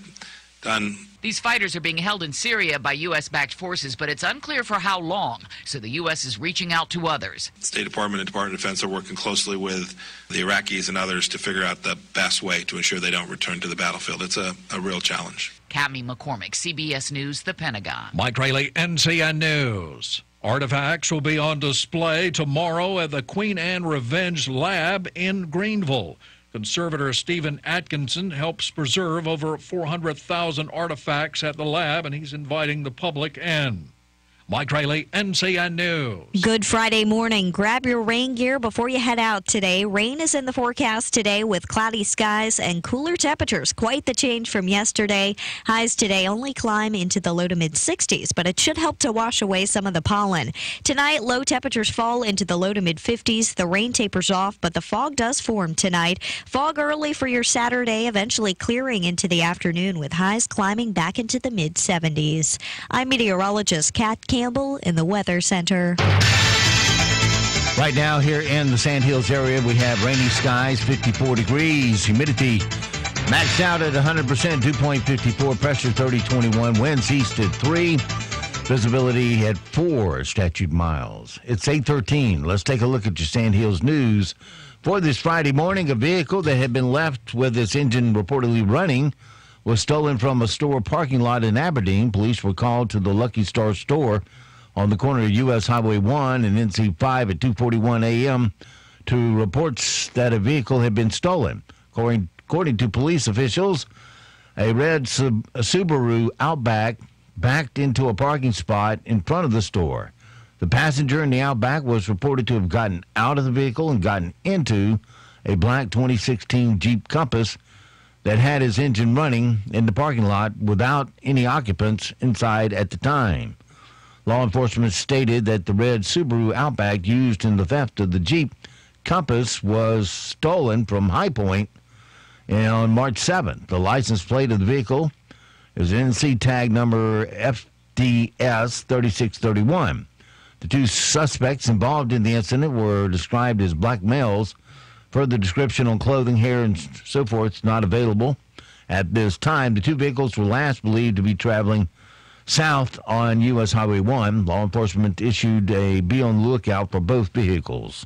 done. These fighters are being held in Syria by U.S.-backed forces, but it's unclear for how long, so the U.S. is reaching out to others. The State Department and Department of Defense are working closely with the Iraqis and others to figure out the best way to ensure they don't return to the battlefield. It's a real challenge. Cami McCormick, CBS News, The Pentagon. Mike Rayleigh, NCN News. Artifacts will be on display tomorrow at the Queen Anne Revenge Lab in Greenville. Conservator Stephen Atkinson helps preserve over 400,000 artifacts at the lab, and he's inviting the public in. Mike Rayleigh, NCN News. Good Friday morning. Grab your rain gear before you head out today. Rain is in the forecast today with cloudy skies and cooler temperatures. Quite the change from yesterday. Highs today only climb into the low to mid 60s, but it should help to wash away some of the pollen. Tonight, low temperatures fall into the low to mid 50s. The rain tapers off, but the fog does form tonight. Fog early for your Saturday, eventually clearing into the afternoon with highs climbing back into the mid 70s. I'm meteorologist Kat Campbell in the Weather Center. Right now here in the Sand Hills area, we have rainy skies, 54 degrees, humidity maxed out at 100%, dew point 54, pressure 3021, winds east at 3, visibility at 4 statute miles. It's 8:13. Let's take a look at your Sand Hills news. For this Friday morning, a vehicle that had been left with its engine reportedly running was stolen from a store parking lot in Aberdeen. Police were called to the Lucky Star store on the corner of U.S. Highway 1 and NC5 at 2:41 a.m. to reports that a vehicle had been stolen. According to police officials, a red Subaru Outback backed into a parking spot in front of the store. The passenger in the Outback was reported to have gotten out of the vehicle and gotten into a black 2016 Jeep Compass that had his engine running in the parking lot without any occupants inside at the time. Law enforcement stated that the red Subaru Outback used in the theft of the Jeep Compass was stolen from High Point on March 7th. The license plate of the vehicle is NC tag number FDS 3631. The two suspects involved in the incident were described as black males. Further description on clothing, hair, and so forth is not available at this time. The two vehicles were last believed to be traveling south on U.S. Highway 1. Law enforcement issued a be on the lookout for both vehicles.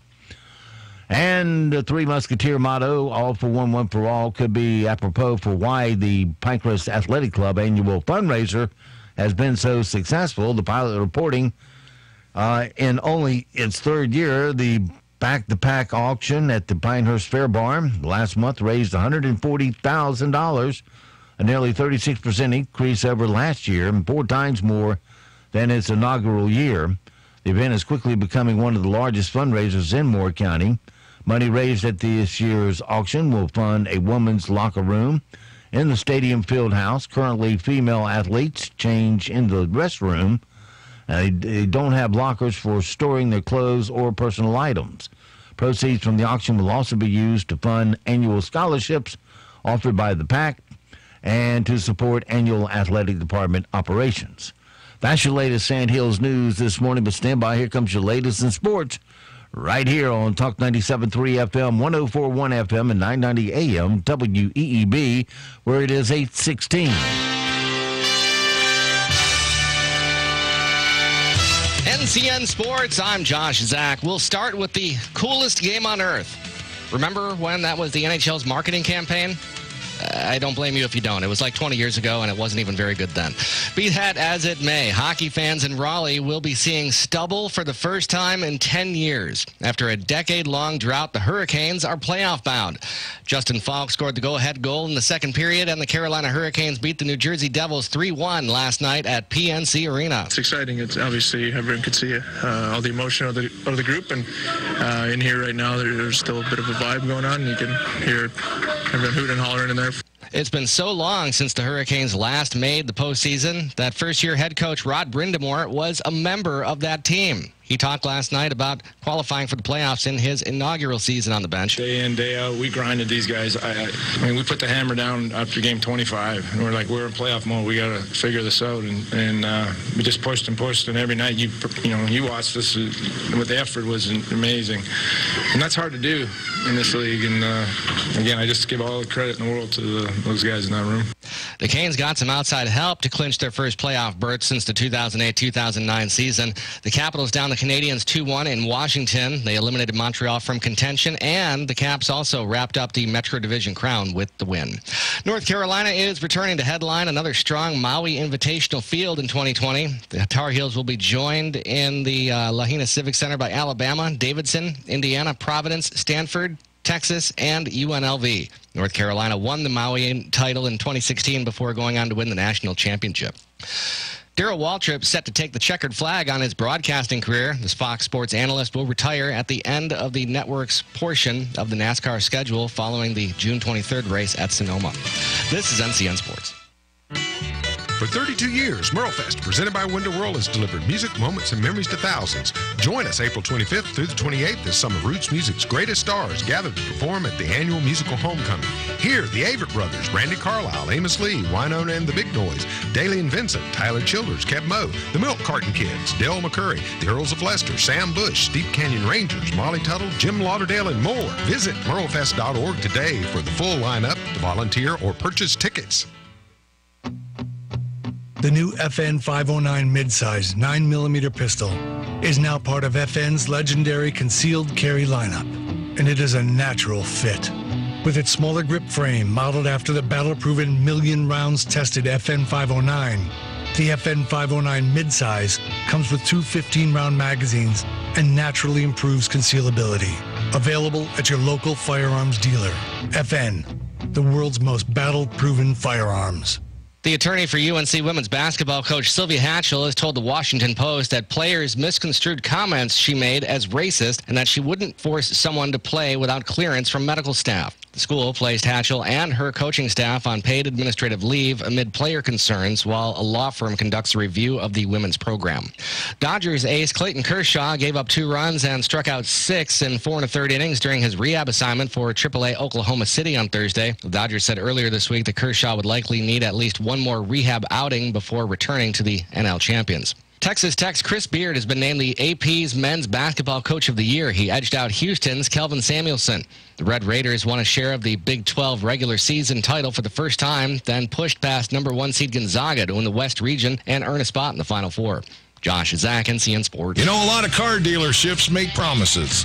And the Three Musketeer motto, all for one, one for all, could be apropos for why the Pinecrest Athletic Club annual fundraiser has been so successful. The pilot reporting in only its third year, the Back the Pack auction at the Pinehurst Fair Barn last month raised $140,000, a nearly 36% increase over last year and 4 times more than its inaugural year. The event is quickly becoming one of the largest fundraisers in Moore County. Money raised at this year's auction will fund a women's locker room in the stadium field house. Currently, female athletes change in the restroom. They don't have lockers for storing their clothes or personal items. Proceeds from the auction will also be used to fund annual scholarships offered by the PAC and to support annual athletic department operations. That's your latest Sand Hills news this morning, but stand by. Here comes your latest in sports right here on Talk 97.3 FM, 104.1 FM, and 990 AM WEEB, where it is 8:16. NCN Sports, I'm Josh Zach. We'll start with the coolest game on earth. Remember when that was the NHL's marketing campaign? I don't blame you if you don't. It was like 20 years ago, and it wasn't even very good then. Be that as it may, hockey fans in Raleigh will be seeing stubble for the first time in 10 years. After a decade-long drought, the Hurricanes are playoff-bound. Justin Falk scored the go-ahead goal in the second period, and the Carolina Hurricanes beat the New Jersey Devils 3-1 last night at PNC Arena. It's exciting. It's obviously everyone could see all the emotion of the group, and in here right now there's still a bit of a vibe going on. You can hear everyone hooting and hollering in there. It's been so long since the Hurricanes last made the postseason that first-year head coach Rod Brindamore was a member of that team. He talked last night about qualifying for the playoffs in his inaugural season on the bench. Day in, day out, we grinded these guys. I mean, we put the hammer down after game 25, and we're like, we're in playoff mode. We got to figure this out, and we just pushed and pushed. And every night, you watched this with the effort was amazing, and that's hard to do in this league. And again, I just give all the credit in the world to those guys in that room. The Canes got some outside help to clinch their first playoff berth since the 2008-2009 season. The Capitals down the Canadians 2-1 in Washington. They eliminated Montreal from contention, and the Caps also wrapped up the Metro Division crown with the win. North Carolina is returning to headline another strong Maui Invitational field in 2020. The Tar Heels will be joined in the Lahaina Civic Center by Alabama, Davidson, Indiana, Providence, Stanford, Texas, and UNLV. North Carolina won the Maui title in 2016 before going on to win the national championship. Darrell Waltrip set to take the checkered flag on his broadcasting career. This Fox Sports analyst will retire at the end of the network's portion of the NASCAR schedule following the June 23rd race at Sonoma. This is NCN Sports. For 32 years, Merlefest, presented by Window World, has delivered music, moments, and memories to thousands. Join us April 25th through the 28th as some of Roots Music's greatest stars gather to perform at the annual musical homecoming. Hear the Avett Brothers, Randy Carlisle, Amos Lee, Wynonna and the Big Noise, Daly and Vincent, Tyler Childers, Kev Moe, the Milk Carton Kids, Dale McCurry, the Earls of Leicester, Sam Bush, Steep Canyon Rangers, Molly Tuttle, Jim Lauderdale, and more. Visit merlefest.org today for the full lineup, to volunteer, or purchase tickets. The new FN 509 midsize 9mm pistol is now part of FN's legendary concealed carry lineup, and it is a natural fit. With its smaller grip frame modeled after the battle-proven million rounds tested FN 509, the FN 509 midsize comes with two 15-round magazines and naturally improves concealability. Available at your local firearms dealer. FN, the world's most battle-proven firearms. The attorney for UNC women's basketball coach Sylvia Hatchell has told the Washington Post that players misconstrued comments she made as racist and that she wouldn't force someone to play without clearance from medical staff. The school placed Hatchell and her coaching staff on paid administrative leave amid player concerns while a law firm conducts a review of the women's program. Dodgers ace Clayton Kershaw gave up 2 runs and struck out 6 in 4 1/3 innings during his rehab assignment for AAA Oklahoma City on Thursday. The Dodgers said earlier this week that Kershaw would likely need at least one more rehab outing before returning to the NL champions. Texas Tech's Chris Beard has been named the AP's Men's Basketball Coach of the Year. He edged out Houston's Kelvin Samuelson. The Red Raiders won a share of the Big 12 regular season title for the first time, then pushed past #1 seed Gonzaga to win the West region and earn a spot in the Final Four. Josh Zach, NCN Sports. You know, a lot of car dealerships make promises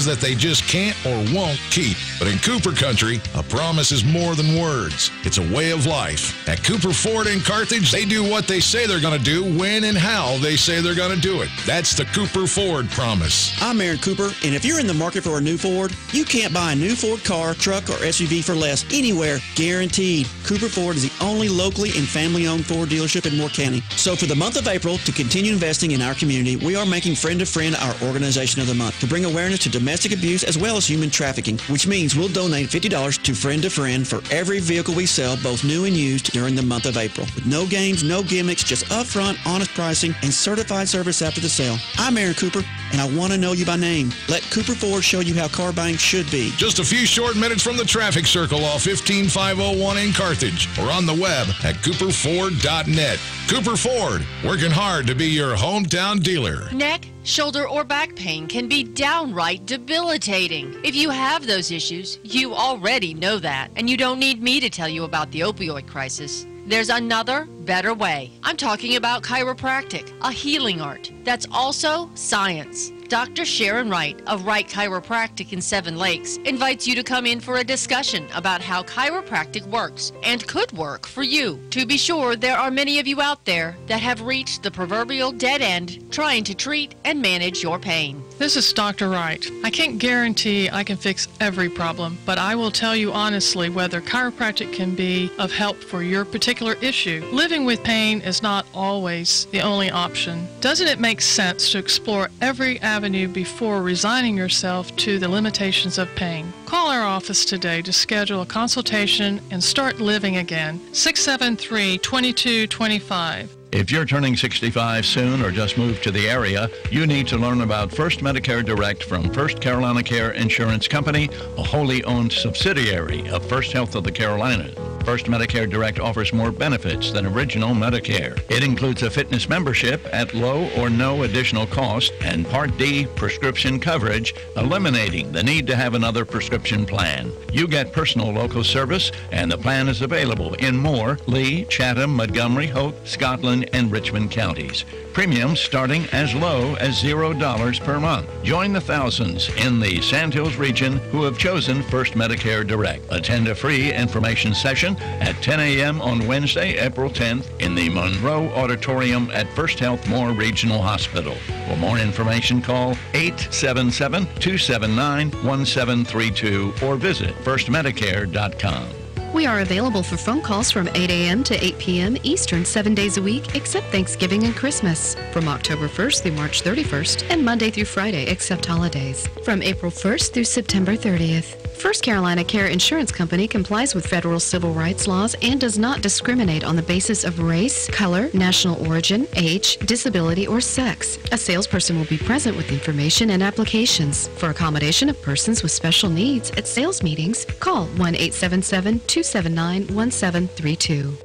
that they just can't or won't keep. But in Cooper Country, a promise is more than words. It's a way of life. At Cooper Ford in Carthage, they do what they say they're going to do, when and how they say they're going to do it. That's the Cooper Ford promise. I'm Aaron Cooper, and if you're in the market for a new Ford, you can't buy a new Ford car, truck, or SUV for less anywhere, guaranteed. Cooper Ford is the only locally and family-owned Ford dealership in Moore County. So for the month of April, to continue investing in our community, we are making Friend to Friend our organization of the month to bring awareness to domestic abuse as well as human trafficking, which means we'll donate $50 to Friend for every vehicle we sell, both new and used, during the month of April. With no games, no gimmicks, just upfront, honest pricing, and certified service after the sale. I'm Aaron Cooper, and I want to know you by name. Let Cooper Ford show you how car buying should be. Just a few short minutes from the traffic circle off 15501 in Carthage, or on the web at cooperford.net. Cooper Ford, working hard to be your hometown dealer. Neck, shoulder, or back pain can be downright debilitating. If you have those issues, you already know that, and you don't need me to tell you about the opioid crisis. There's another, better way. I'm talking about chiropractic, a healing art that's also science. Dr. Sharon Wright of Wright Chiropractic in Seven Lakes invites you to come in for a discussion about how chiropractic works and could work for you. To be sure, there are many of you out there that have reached the proverbial dead end trying to treat and manage your pain. This is Dr. Wright. I can't guarantee I can fix every problem, but I will tell you honestly whether chiropractic can be of help for your particular issue. Living with pain is not always the only option. Doesn't it make sense to explore every avenue before resigning yourself to the limitations of pain? Call our office today to schedule a consultation and start living again. 673-2225. If you're turning 65 soon or just moved to the area, you need to learn about First Medicare Direct from First Carolina Care Insurance Company, a wholly owned subsidiary of First Health of the Carolinas. First Medicare Direct offers more benefits than original Medicare. It includes a fitness membership at low or no additional cost and Part D prescription coverage, eliminating the need to have another prescription plan. You get personal local service, and the plan is available in Moore, Lee, Chatham, Montgomery, Hope, Scotland, and Richmond counties. Premiums starting as low as $0 per month. Join the thousands in the Sandhills region who have chosen First Medicare Direct. Attend a free information session at 10 a.m. on Wednesday, April 10th in the Monroe Auditorium at First Health Moore Regional Hospital. For more information, call 877-279-1732 or visit firstmedicare.com. We are available for phone calls from 8 a.m. to 8 p.m. Eastern 7 days a week, except Thanksgiving and Christmas. From October 1st through March 31st, and Monday through Friday, except holidays. From April 1st through September 30th. First Carolina Care Insurance Company complies with federal civil rights laws and does not discriminate on the basis of race, color, national origin, age, disability, or sex. A salesperson will be present with information and applications. For accommodation of persons with special needs at sales meetings, call 1-877-279-1732.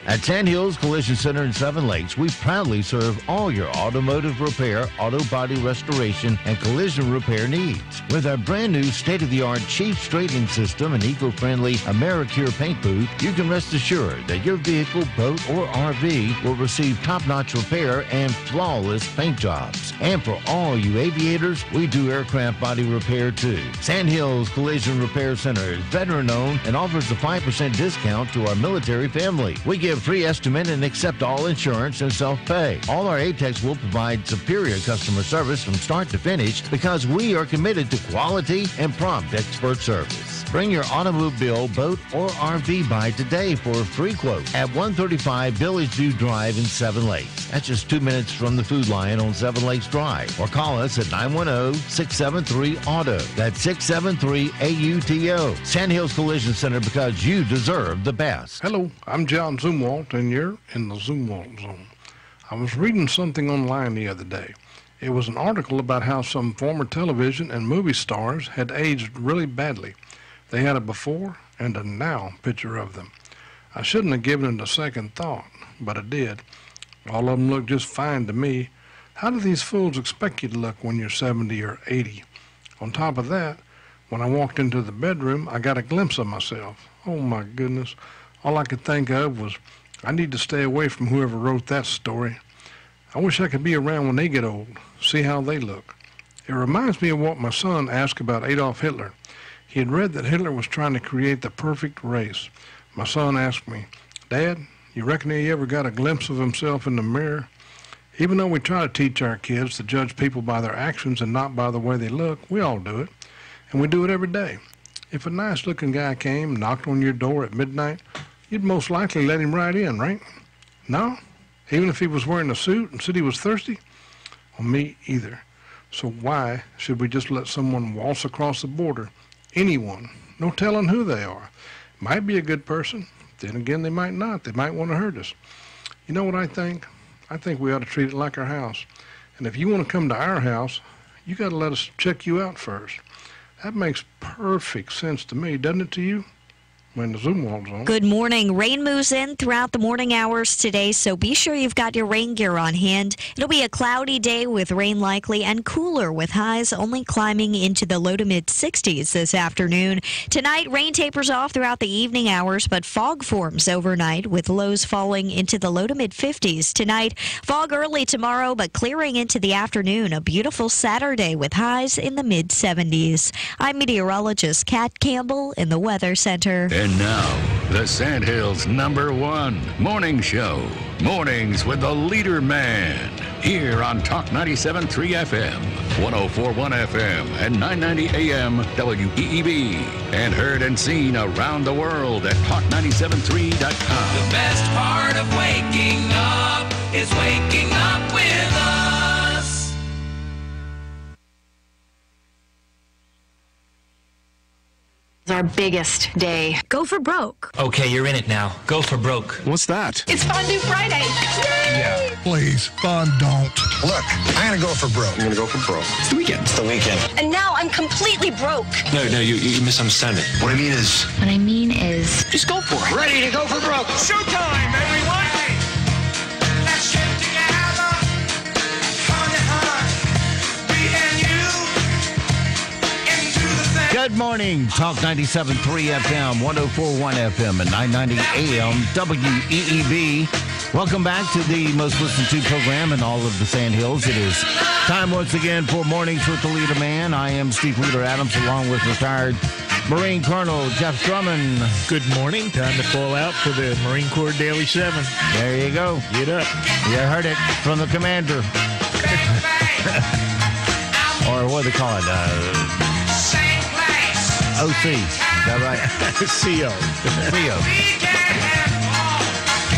At Sandhills Collision Center in Seven Lakes, we proudly serve all your automotive repair, auto body restoration, and collision repair needs. With our brand new state-of-the-art cheap straightening system and eco-friendly AmeriCure paint booth, you can rest assured that your vehicle, boat, or RV will receive top-notch repair and flawless paint jobs. And for all you aviators, we do aircraft body repair too. Sandhills Collision Repair Center is veteran-owned and offers a 5% discount to our military family. We give free estimate and accept all insurance and self-pay. All our ATECs will provide superior customer service from start to finish because we are committed to quality and prompt expert service. Bring your automobile, boat, or RV by today for a free quote at 135 Village View Drive in Seven Lakes. That's just 2 minutes from the Food Lion on Seven Lakes Drive. Or call us at 910-673-AUTO. That's 673-AUTO. Sandhills Collision Center, because you deserve the best. Hello, I'm John Zumwalt, and you're in the Zumwalt Zone. I was reading something online the other day. It was an article about how some former television and movie stars had aged really badly. They had a before and a now picture of them. I shouldn't have given it a second thought, but I did. All of them look just fine to me. How do these fools expect you to look when you're 70 or 80? On top of that, when I walked into the bedroom, I got a glimpse of myself. Oh my goodness. All I could think of was, I need to stay away from whoever wrote that story. I wish I could be around when they get old, see how they look. It reminds me of what my son asked about Adolf Hitler. He had read that Hitler was trying to create the perfect race. My son asked me, Dad, you reckon he ever got a glimpse of himself in the mirror? Even though we try to teach our kids to judge people by their actions and not by the way they look, we all do it. And we do it every day. If a nice-looking guy came, knocked on your door at midnight, you'd most likely let him right in, right? No? Even if he was wearing a suit and said he was thirsty? Well, me either. So why should we just let someone waltz across the border? Anyone. No telling who they are. Might be a good person. Then again, they might not. They might want to hurt us. You know what I think? I think we ought to treat it like our house. And if you want to come to our house, you got to let us check you out first. That makes perfect sense to me, doesn't it to you? When the Zumwalt Zone. Good morning. Rain moves in throughout the morning hours today, so be sure you've got your rain gear on hand. It'll be a cloudy day with rain likely and cooler with highs only climbing into the low to mid 60s this afternoon. Tonight, rain tapers off throughout the evening hours, but fog forms overnight with lows falling into the low to mid 50s. Tonight, fog early tomorrow, but clearing into the afternoon. A beautiful Saturday with highs in the mid 70s. I'm meteorologist Kat Campbell in the Weather Center. And now, the Sandhills #1 morning show. Mornings with the leader man. Here on Talk 97.3 FM, 104.1 FM, and 990 AM WEEB. And heard and seen around the world at talk973.com. The best part of waking up is waking up with us. Our biggest day. Go for broke. Okay, you're in it now. Go for broke. What's that? It's Fondue Friday. Yay! Yeah. Please, fun don't. Look, I'm going to go for broke. I'm going to go for broke. It's the weekend. It's the weekend. And now I'm completely broke. No, you misunderstand it. What I mean is... Just go for it. Ready to go for broke. Showtime, everyone! Let's get together. Honey, me and you into the thing. Good morning. Talk 97.3 FM, 104.1 FM, and 990 AM WEEB. Welcome back to the most listened to program in all of the Sandhills. It is time once again for Mornings with the Leader Man. I am Steve Wheeler Adams, along with retired Marine Colonel Jeff Drummond. Good morning. Time to fall out for the Marine Corps Daily 7. There you go. Get up. You heard it from the commander. Or what do they call it? OC. Is that right? CO. CO.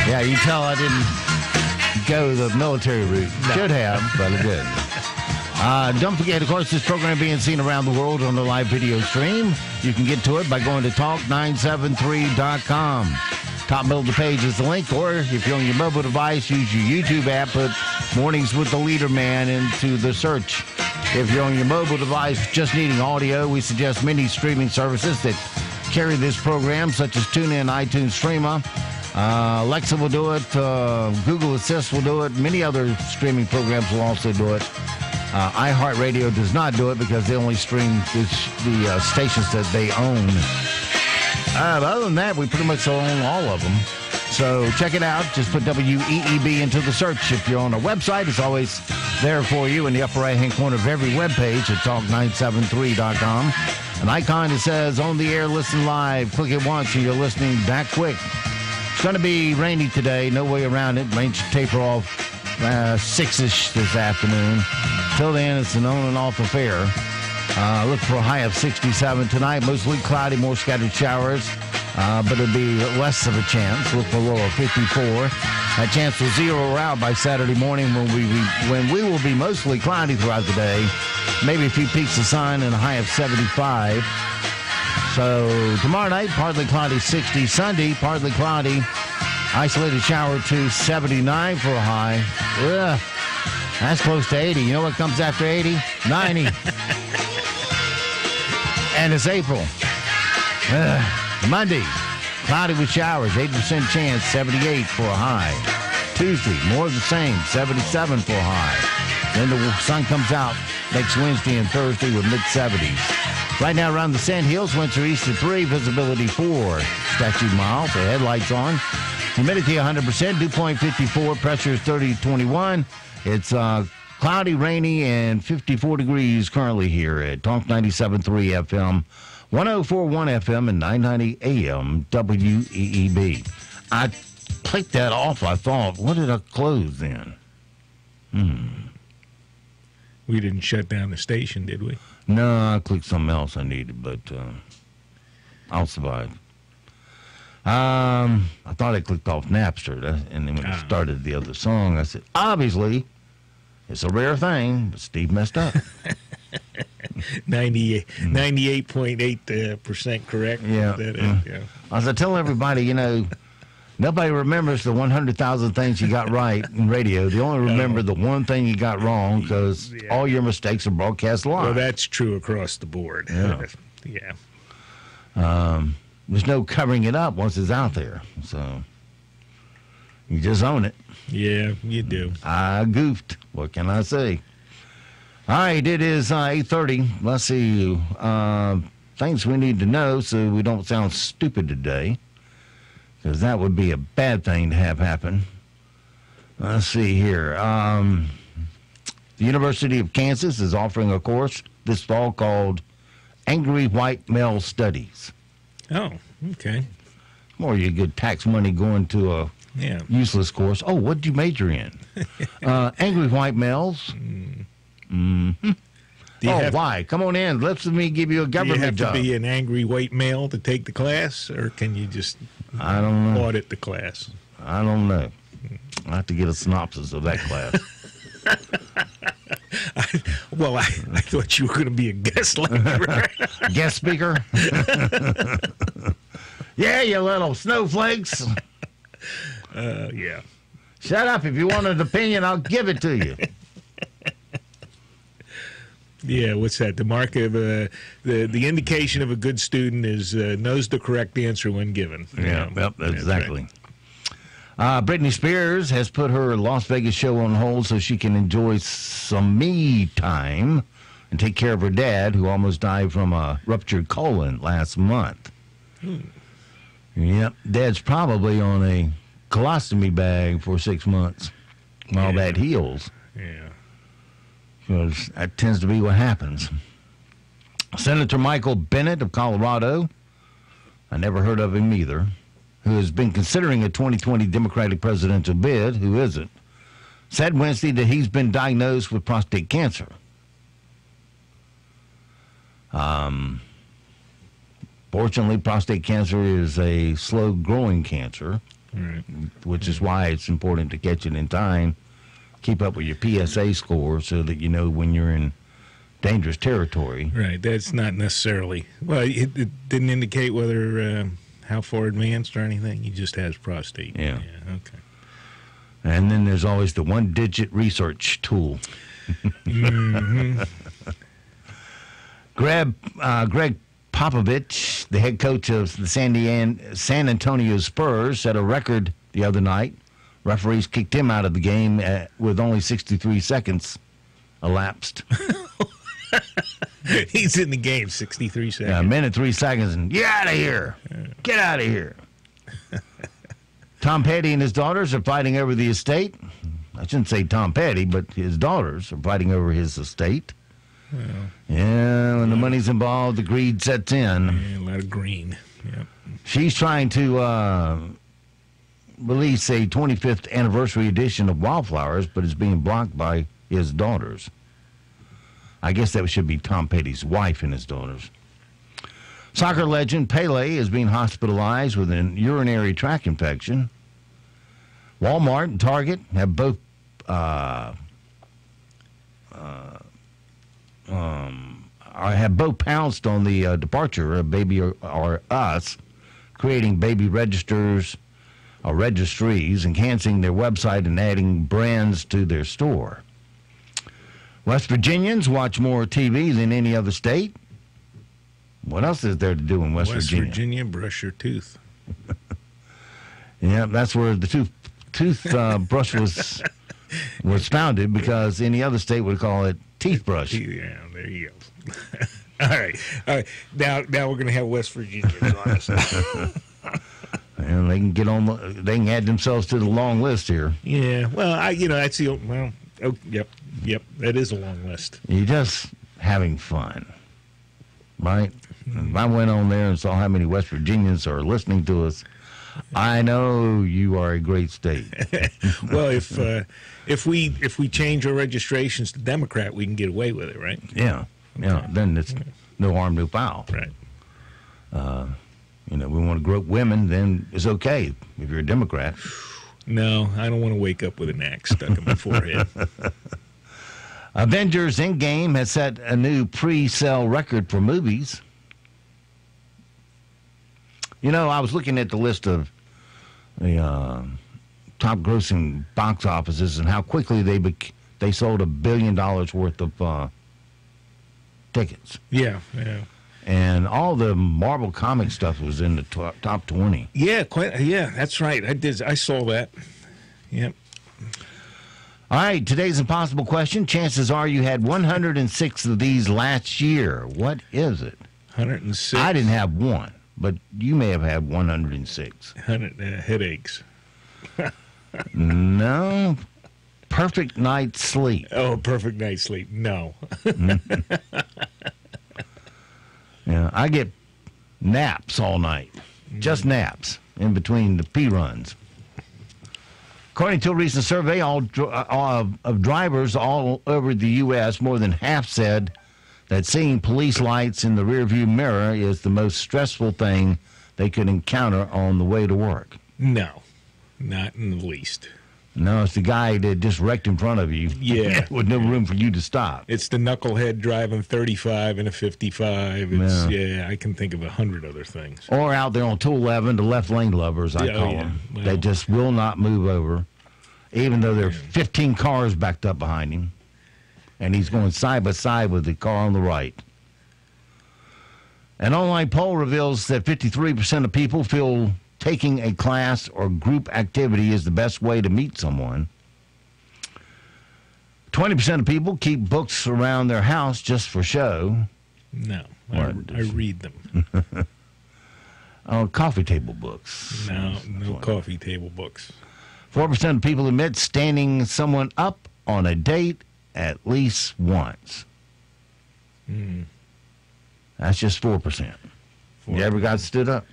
Yeah, you tell I didn't go the military route. No. Should have, but I did. Don't forget, of course, this program being seen around the world on the live video stream. You can get to it by going to talk973.com. Top middle of the page is the link, or if you're on your mobile device, use your YouTube app, put Mornings with the Leader Man into the search. If you're on your mobile device just needing audio, we suggest many streaming services that carry this program, such as TuneIn, iTunes, Streamer. Alexa will do it. Google Assist will do it. Many other streaming programs will also do it. iHeartRadio does not do it because they only stream the stations that they own. But other than that, we pretty much own all of them. So check it out. Just put WEEB into the search. If you're on our website, it's always there for you in the upper right-hand corner of every webpage at talk973.com. An icon that says, on the air, listen live. Click it once and you're listening back quick. It's going to be rainy today. No way around it. Rain should taper off 6-ish this afternoon. Till then, it's an on and off affair. Look for a high of 67 tonight. Mostly cloudy, more scattered showers. But it'll be less of a chance. Look for a low of 54. That chance will zero out by Saturday morning when we will be mostly cloudy throughout the day. Maybe a few peaks of sun and a high of 75. So tomorrow night, partly cloudy, 60. Sunday, partly cloudy. Isolated shower to 79 for a high. Ugh, that's close to 80. You know what comes after 80? 90. And it's April. Monday, cloudy with showers, 80% chance, 78 for a high. Tuesday, more of the same, 77 for a high. Then the sun comes out next Wednesday and Thursday with mid-70s. Right now around the Sand Hills, winds are east of 3, visibility 4 statute miles. The headlights on. Humidity 100%, dew point 54, pressure is 30-21. It's cloudy, rainy, and 54 degrees currently here at Talk 97.3 FM, 104.1 FM, and 990 AM WEEB. I clicked that off. I thought, what did I close then? We didn't shut down the station, did we? No, I clicked something else I needed, but I'll survive. I thought I clicked off Napster, and then when it started the other song, I said, obviously, it's a rare thing, but Steve messed up. 98.8% correct. Yeah. Yeah. As I tell everybody, nobody remembers the 100,000 things you got right in radio. They only remember the one thing you got wrong because all your mistakes are broadcast live. Well, that's true across the board. Yeah. There's no covering it up once it's out there. So you just own it. Yeah, you do. I goofed. What can I say? All right, it is 8:30. Let's see. Things we need to know so we don't sound stupid today, because that would be a bad thing to have happen. Let's see here. The University of Kansas is offering a course this fall called Angry White Male Studies. Oh, okay. More you good tax money going to a useless course. Oh, what did you major in? Angry white males. Why? Come on in. Let me give you a government job. Do you have to be an angry white male to take the class, or can you just I don't know. audit the class? I don't know. I have to get a synopsis of that class. I thought you were going to be a guest lecturer. Guest speaker? Yeah, you little snowflakes. Yeah. Shut up. If you want an opinion, I'll give it to you. Yeah, what's that? The mark of the indication of a good student is knows the correct answer when given. Yeah, exactly. Right. Britney Spears has put her Las Vegas show on hold so she can enjoy some me time and take care of her dad, who almost died from a ruptured colon last month. Yep, Dad's probably on a colostomy bag for 6 months while that heals. Yeah. Because that tends to be what happens. Senator Michael Bennet of Colorado, I never heard of him either, who has been considering a 2020 Democratic presidential bid, who isn't, said Wednesday that he's been diagnosed with prostate cancer. Fortunately, prostate cancer is a slow-growing cancer, which is why it's important to catch it in time. keep up with your PSA score so that you know when you're in dangerous territory. Right. That's not necessarily. Well, it didn't indicate whether how far advanced or anything. He just has prostate. Yeah. Okay. And then there's always the one-digit research tool. Mm-hmm. Greg Popovich, the head coach of the San Antonio Spurs, set a record the other night. Referees kicked him out of the game with only 63 seconds elapsed. He's in the game 63 seconds. Yeah, a minute, 3 seconds, and get out of here. Get out of here. Tom Petty and his daughters are fighting over the estate. I shouldn't say Tom Petty, but his daughters are fighting over his estate. Well, yeah, when the money's involved, the greed sets in. Yeah, a lot of green. Yep. She's trying to release a 25th anniversary edition of Wildflowers, but is being blocked by his daughters. I guess that should be Tom Petty's wife and his daughters. Soccer legend Pele is being hospitalized with an urinary tract infection. Walmart and Target have both pounced on the departure of Baby R Us, creating baby registries, enhancing their website, and adding brands to their store. West Virginians watch more TV than any other state. What else is there to do in West Virginia? West Virginia, brush your tooth. Yeah, that's where the toothbrush was founded, because any other state would call it teeth brush. Yeah, there you go. All right. Now we're going to have West Virginians on us. And they can get on. They can add themselves to the long list here. Yeah. Well, that's the well. Oh, yep. That is a long list. You're just having fun, right? If I went on there and saw how many West Virginians are listening to us, I know you are a great state. Well, if we change our registrations to Democrat, we can get away with it, right? Yeah. Okay. Yeah. Then it's no harm, no foul. Right. We want to grow up women, then it's okay if you're a Democrat. No, I don't want to wake up with an axe stuck in my forehead. Avengers Endgame has set a new pre-sale record for movies. I was looking at the list of the top grossing box offices and how quickly they sold $1 billion worth of tickets. Yeah. And all the Marvel comic stuff was in the top 20. Yeah, that's right. I saw that. Yep. All right, today's impossible question. Chances are you had 106 of these last year. What is it? 106. I didn't have one, but you may have had 106. Headaches. No. Perfect night's sleep. Oh, perfect night's sleep. No. Yeah, I get naps all night. Just naps in between the pee runs. According to a recent survey of drivers all over the U.S., more than half said that seeing police lights in the rearview mirror is the most stressful thing they could encounter on the way to work. No, not in the least. No, it's the guy that just wrecked in front of you. Yeah. With no room for you to stop. It's the knucklehead driving 35 and a 55. Yeah, I can think of 100 other things. Or out there on 211, the left lane lovers, I call them. Well, they just will not move over, even though there are 15 cars backed up behind him. And he's going side by side with the car on the right. An online poll reveals that 53% of people feel taking a class or group activity is the best way to meet someone. 20% of people keep books around their house just for show. No, I read them. Oh, coffee table books. No coffee table books. 4% of people admit standing someone up on a date at least once. That's just 4%. You ever got stood up?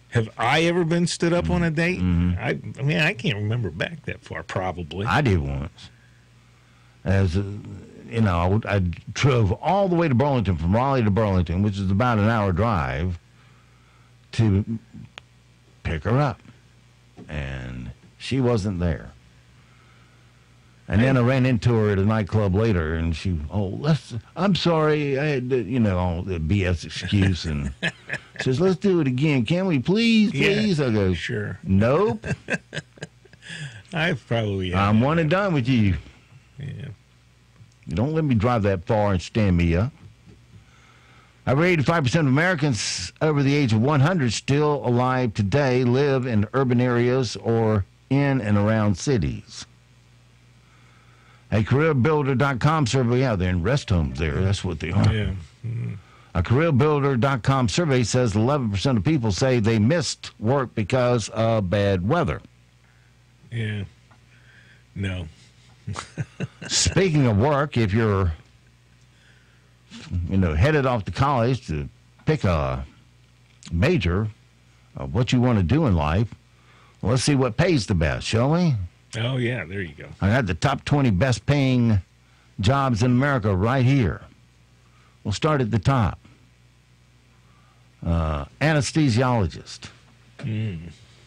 Have I ever been stood up on a date? I mean, I can't remember back that far, probably. I did once. I drove all the way to Burlington, from Raleigh to Burlington, which is about an hour drive, to pick her up. And she wasn't there. And then I ran into her at a nightclub later, and I'm sorry, I had to, all the BS excuse, and says, let's do it again. Can we please? Yeah, I go, sure. Nope. I'm one and done with you. Yeah. You don't let me drive that far and stand me up. Over 85% of Americans over the age of 100 still alive today live in urban areas or in and around cities. A CareerBuilder.com survey, they're in rest homes there. That's what they are. Yeah. Mm-hmm. A CareerBuilder.com survey says 11% of people say they missed work because of bad weather. Yeah. No. Speaking of work, if you're, headed off to college to pick a major of what you want to do in life, let's see what pays the best, shall we? Oh, yeah, there you go. I got the top 20 best paying jobs in America right here. We'll start at the top. Anesthesiologist.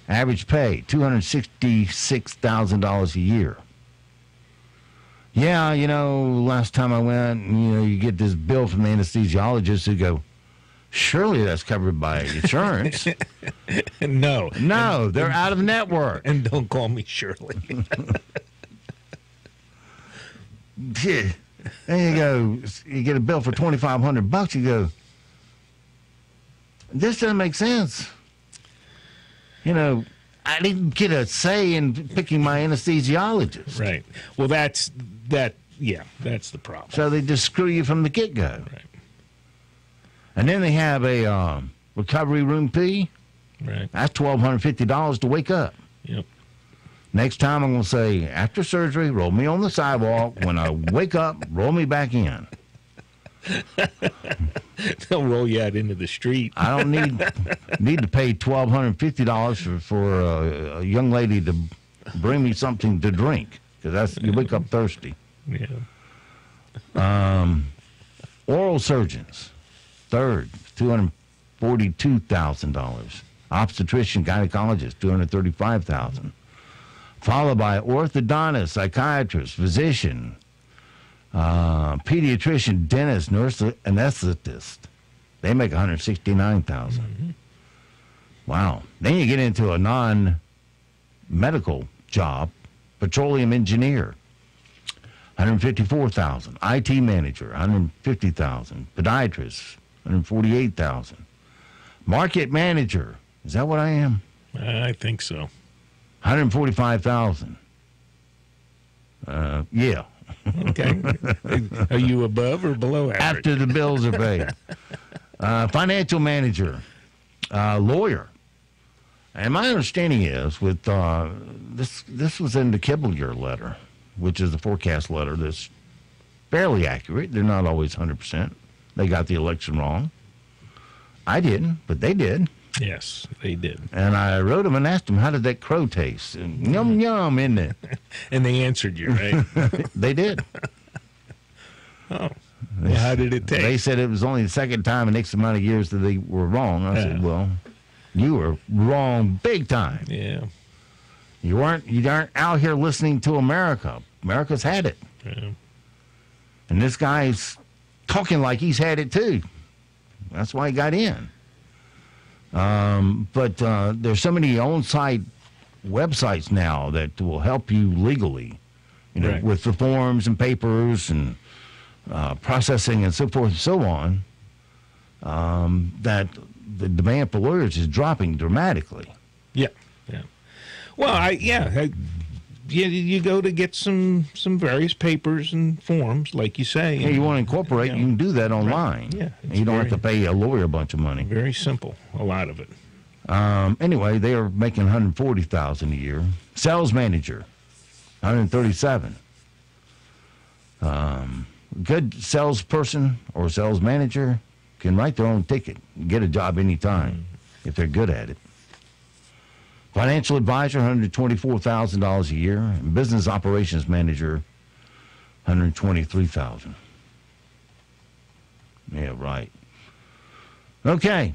Average pay, $266,000 a year. Yeah, last time I went, you get this bill from the anesthesiologist who go, surely that's covered by insurance. No. No, they're out of network. And don't call me Shirley. Yeah. There you go. You get a bill for $2,500. You go, this doesn't make sense. I didn't get a say in picking my anesthesiologist. Right. Well, that's the problem. So they just screw you from the get-go. Right. And then they have a recovery room fee. Right. That's $1,250 to wake up. Yep. Next time I'm going to say, after surgery, roll me on the sidewalk. When I wake up, roll me back in. They'll roll you out into the street. I don't need to pay $1,250 for a young lady to bring me something to drink, because you wake up thirsty. Yeah. Oral surgeons, third, $242,000. Obstetrician, gynecologist, $235,000. Followed by orthodontist, psychiatrist, physician, pediatrician, dentist, nurse, anesthetist. They make $169,000. Mm-hmm. Wow. Then you get into a non-medical job, petroleum engineer, $154,000. IT manager, $150,000. Podiatrist, $148,000. Market manager, is that what I am? I think so. $145,000. Yeah. Okay. Are you above or below average? After the bills are paid. Financial manager, lawyer. And my understanding is with this was in the Kibblinger letter, which is the forecast letter that's fairly accurate. They're not always 100%. They got the election wrong. I didn't, but they did. Yes, they did. And I wrote them and asked them, how did that crow taste? And yum, yum, isn't it? And they answered you, right? They did. Oh. Well, how did it taste? They said it was only the second time in X amount of years that they were wrong. I said, well, you were wrong big time. Yeah. You aren't out here listening to America. America's had it. Yeah. And this guy's talking like he's had it too. That's why he got in. But there's so many on-site websites now that will help you legally, right, with the forms and papers and processing and so forth and so on, that the demand for lawyers is dropping dramatically. Yeah, yeah. Well, you go to get some various papers and forms, like you say. Yeah, you want to incorporate, you can do that online. Right. Yeah. You don't have to pay a lawyer a bunch of money. Very simple, a lot of it. Anyway, they are making $140,000 a year. Sales manager, $137,000. Good salesperson or sales manager can write their own ticket and get a job anytime if they're good at it. Financial advisor, $124,000 a year. And business operations manager, $123,000. Yeah, right. Okay,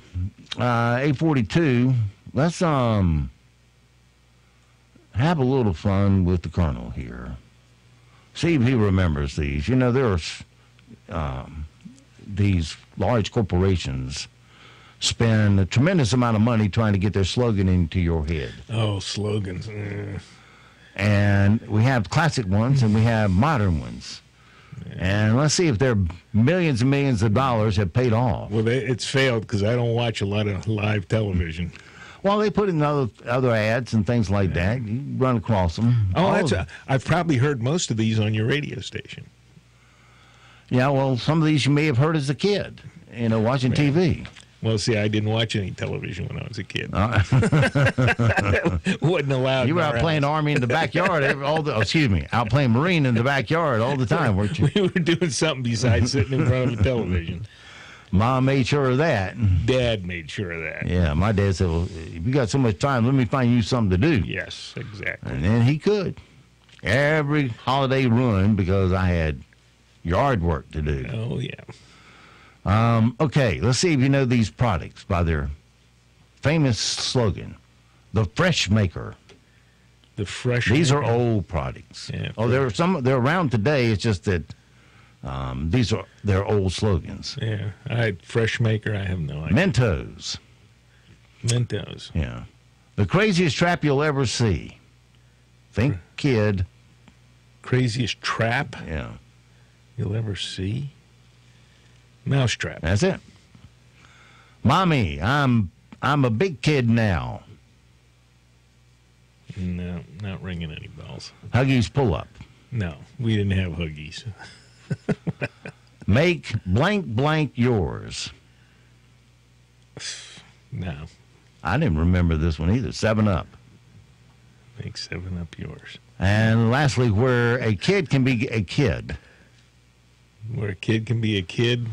8:42. Let's have a little fun with the Colonel here. See if he remembers these. You know, there's these large corporations spend a tremendous amount of money trying to get their slogan into your head. Oh, slogans. And we have classic ones and we have modern ones. And let's see if their millions and millions of dollars have paid off. Well, it's failed because I don't watch a lot of live television. Well, they put in other ads and things like that. You run across them. Oh, I've probably heard most of these on your radio station. Yeah, well, some of these you may have heard as a kid, watching TV. Well, see, I didn't watch any television when I was a kid. Wasn't allowed. You were out playing Army in the backyard, out playing Marine in the backyard all the time, weren't you? We were doing something besides sitting in front of a television. Mom made sure of that. Dad made sure of that. Yeah, my dad said, well, if you got so much time, let me find you something to do. Yes, exactly. And then he could. Every holiday ruined because I had yard work to do. Oh, yeah. Okay, let's see if you know these products by their famous slogan, the Fresh Maker. The Fresh These Maker. are old products. Yeah, they're around today. It's just that these are their old slogans. Yeah, I had Fresh Maker. I have no idea. Mentos. Yeah. The craziest trap you'll ever see. Think kid. Craziest trap? Yeah. You'll ever see? Mousetrap. That's it. Mommy, I'm a big kid now. No, not ringing any bells. Huggies pull-up. No, we didn't have Huggies. Make blank blank yours. No. I didn't remember this one either. 7-Up. Make 7-Up yours. And lastly, where a kid can be a kid. Where a kid can be a kid,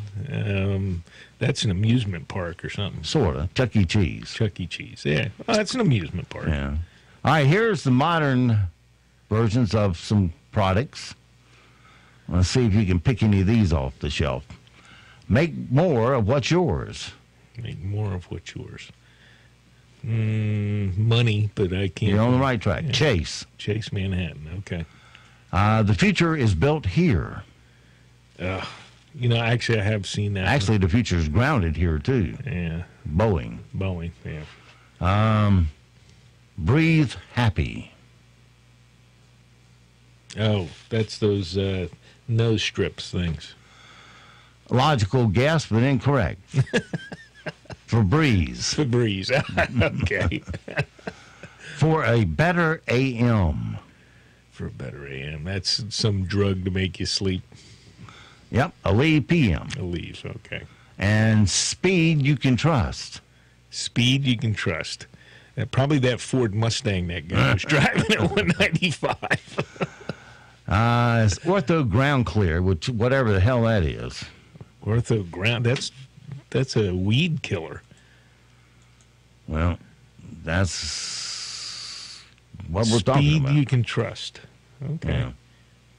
that's an amusement park or something. Sort of. Chuck E. Cheese. Chuck E. Cheese, yeah. Oh, that's an amusement park. Yeah. All right, here's the modern versions of some products. Let's see if you can pick any of these off the shelf. Make more of what's yours. Make more of what's yours. Money, but I can't. You're on the right track. Yeah. Chase. Chase Manhattan, okay. The future is built here. Actually, I have seen that. Actually, the future is grounded here, too. Yeah. Boeing, yeah. Breathe happy. Oh, that's those nose strips things. Logical guess, but incorrect. Febreze. Okay. For a better AM. For a better AM. That's some drug to make you sleep. Yep, Aleve PM. Aleve, okay. And speed you can trust. Speed you can trust. Probably that Ford Mustang that guy was driving at 195. It's Ortho Ground Clear, which whatever the hell that is. Ortho Ground, that's a weed killer. Well, that's what we're talking about. Speed you can trust. Okay. Yeah.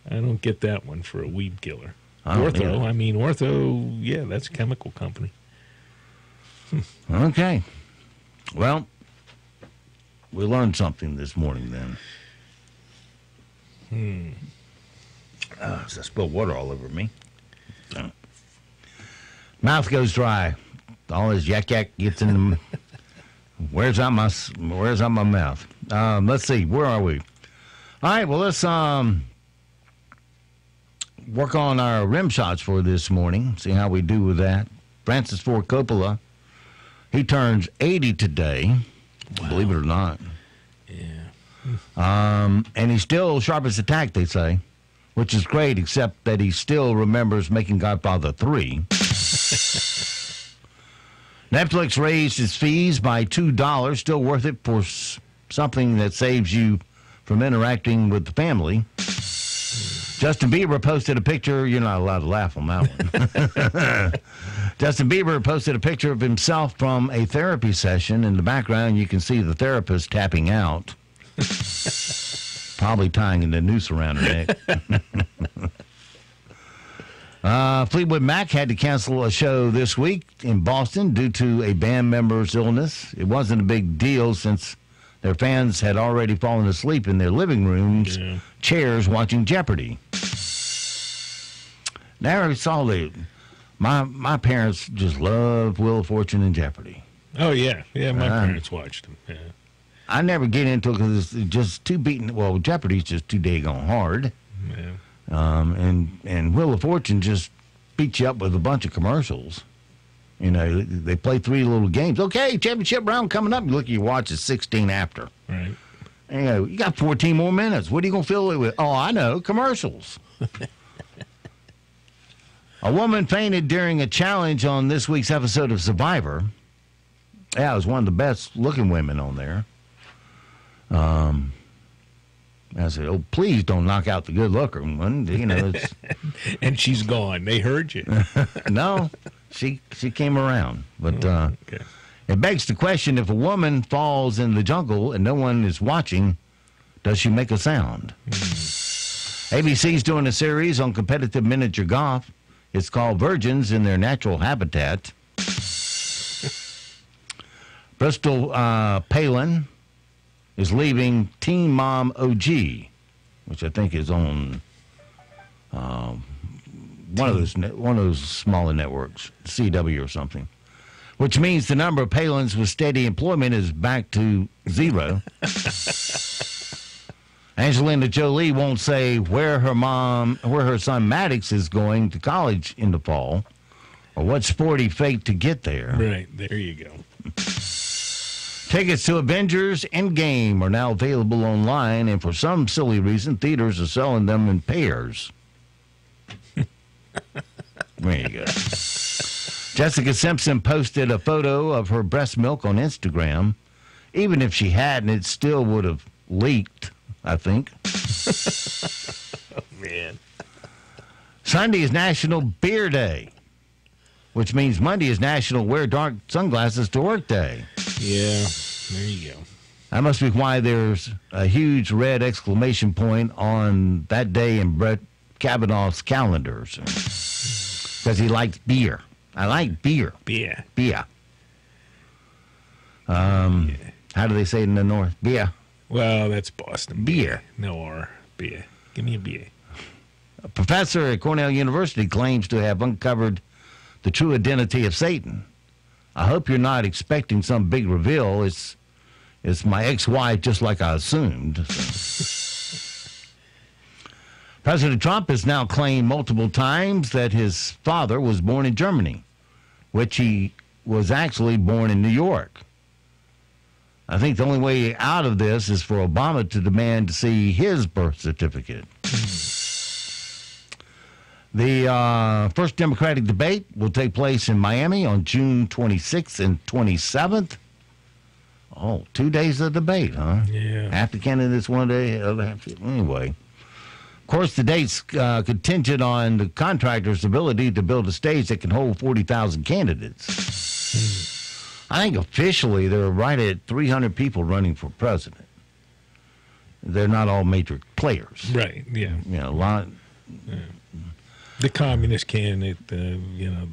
I don't get that one for a weed killer. Ortho, Ortho, yeah, that's a chemical company. Okay. Well, we learned something this morning then. I spilled water all over me. Mouth goes dry. All this yak gets in the wears out my mouth. Let's see, where are we? All right, well, let's work on our rim shots for this morning, see how we do with that. Francis Ford Coppola, he turns 80 today, believe it or not. Yeah. And he's still sharp as a tack, they say, which is great, except that he still remembers making Godfather 3. Netflix raised its fees by $2, still worth it for something that saves you from interacting with the family. Justin Bieber posted a picture. You're not allowed to laugh on that one. Justin Bieber posted a picture of himself from a therapy session. In the background, you can see the therapist tapping out. Probably tying the noose around her neck. Fleetwood Mac had to cancel a show this week in Boston due to a band member's illness. It wasn't a big deal since their fans had already fallen asleep in their living rooms, chairs watching Jeopardy. Never saw the. My parents just loved Wheel of Fortune and Jeopardy. Oh, yeah. Yeah, my parents watched them. Yeah. I never get into it because it's just too beaten. Well, Jeopardy's just too daggone hard. Yeah. And Wheel of Fortune just beats you up with a bunch of commercials. You know, they play 3 little games. Okay, championship round coming up. You look at your watch, it's 16 after. Right. And you got 14 more minutes. What are you going to fill it with? Oh, I know, commercials. A woman fainted during a challenge on this week's episode of Survivor. Yeah, it was one of the best-looking women on there. I said, "Oh, please don't knock out the good-looking one." You know, it's... And she's gone. They heard you. No, she came around. But okay. It begs the question: if a woman falls in the jungle and no one is watching, does she make a sound? ABC's doing a series on competitive miniature golf. It's called Virgins in Their Natural Habitat. Bristol Palin is leaving Teen Mom OG, which I think is on one of those smaller networks, CW or something. Which means the number of Palins with steady employment is back to 0. Angelina Jolie won't say where her son Maddox is going to college in the fall, or what sport he faked to get there. Right, there you go. Tickets to Avengers Endgame are now available online, and for some silly reason, theaters are selling them in pairs. There you go. Jessica Simpson posted a photo of her breast milk on Instagram. Even if she hadn't, it still would have leaked, I think. Oh, man. Sunday is National Beer Day, which means Monday is National Wear Dark Sunglasses to Work Day. Yeah, there you go. That must be why there's a huge red exclamation point on that day in Brett Kavanaugh's calendars. Because he likes beer. I like beer. Beer. Beer. How do they say it in the North? Beer. Well, that's Boston. Beer. No R. Beer. Give me a beer. A professor at Cornell University claims to have uncovered the true identity of Satan. I hope you're not expecting some big reveal. It's my ex-wife, just like I assumed. So. President Trump has now claimed multiple times that his father was born in Germany, which he was actually born in New York. I think the only way out of this is for Obama to demand to see his birth certificate. The first Democratic debate will take place in Miami on June 26th and 27th. Oh, 2 days of debate, huh? Yeah. Half the candidates one day, other half. Anyway. Of course, the date's contingent on the contractor's ability to build a stage that can hold 40,000 candidates. I think officially they're right at 300 people running for president. They're not all major players. Right, yeah. You know, a lot. Yeah. The communist candidate, the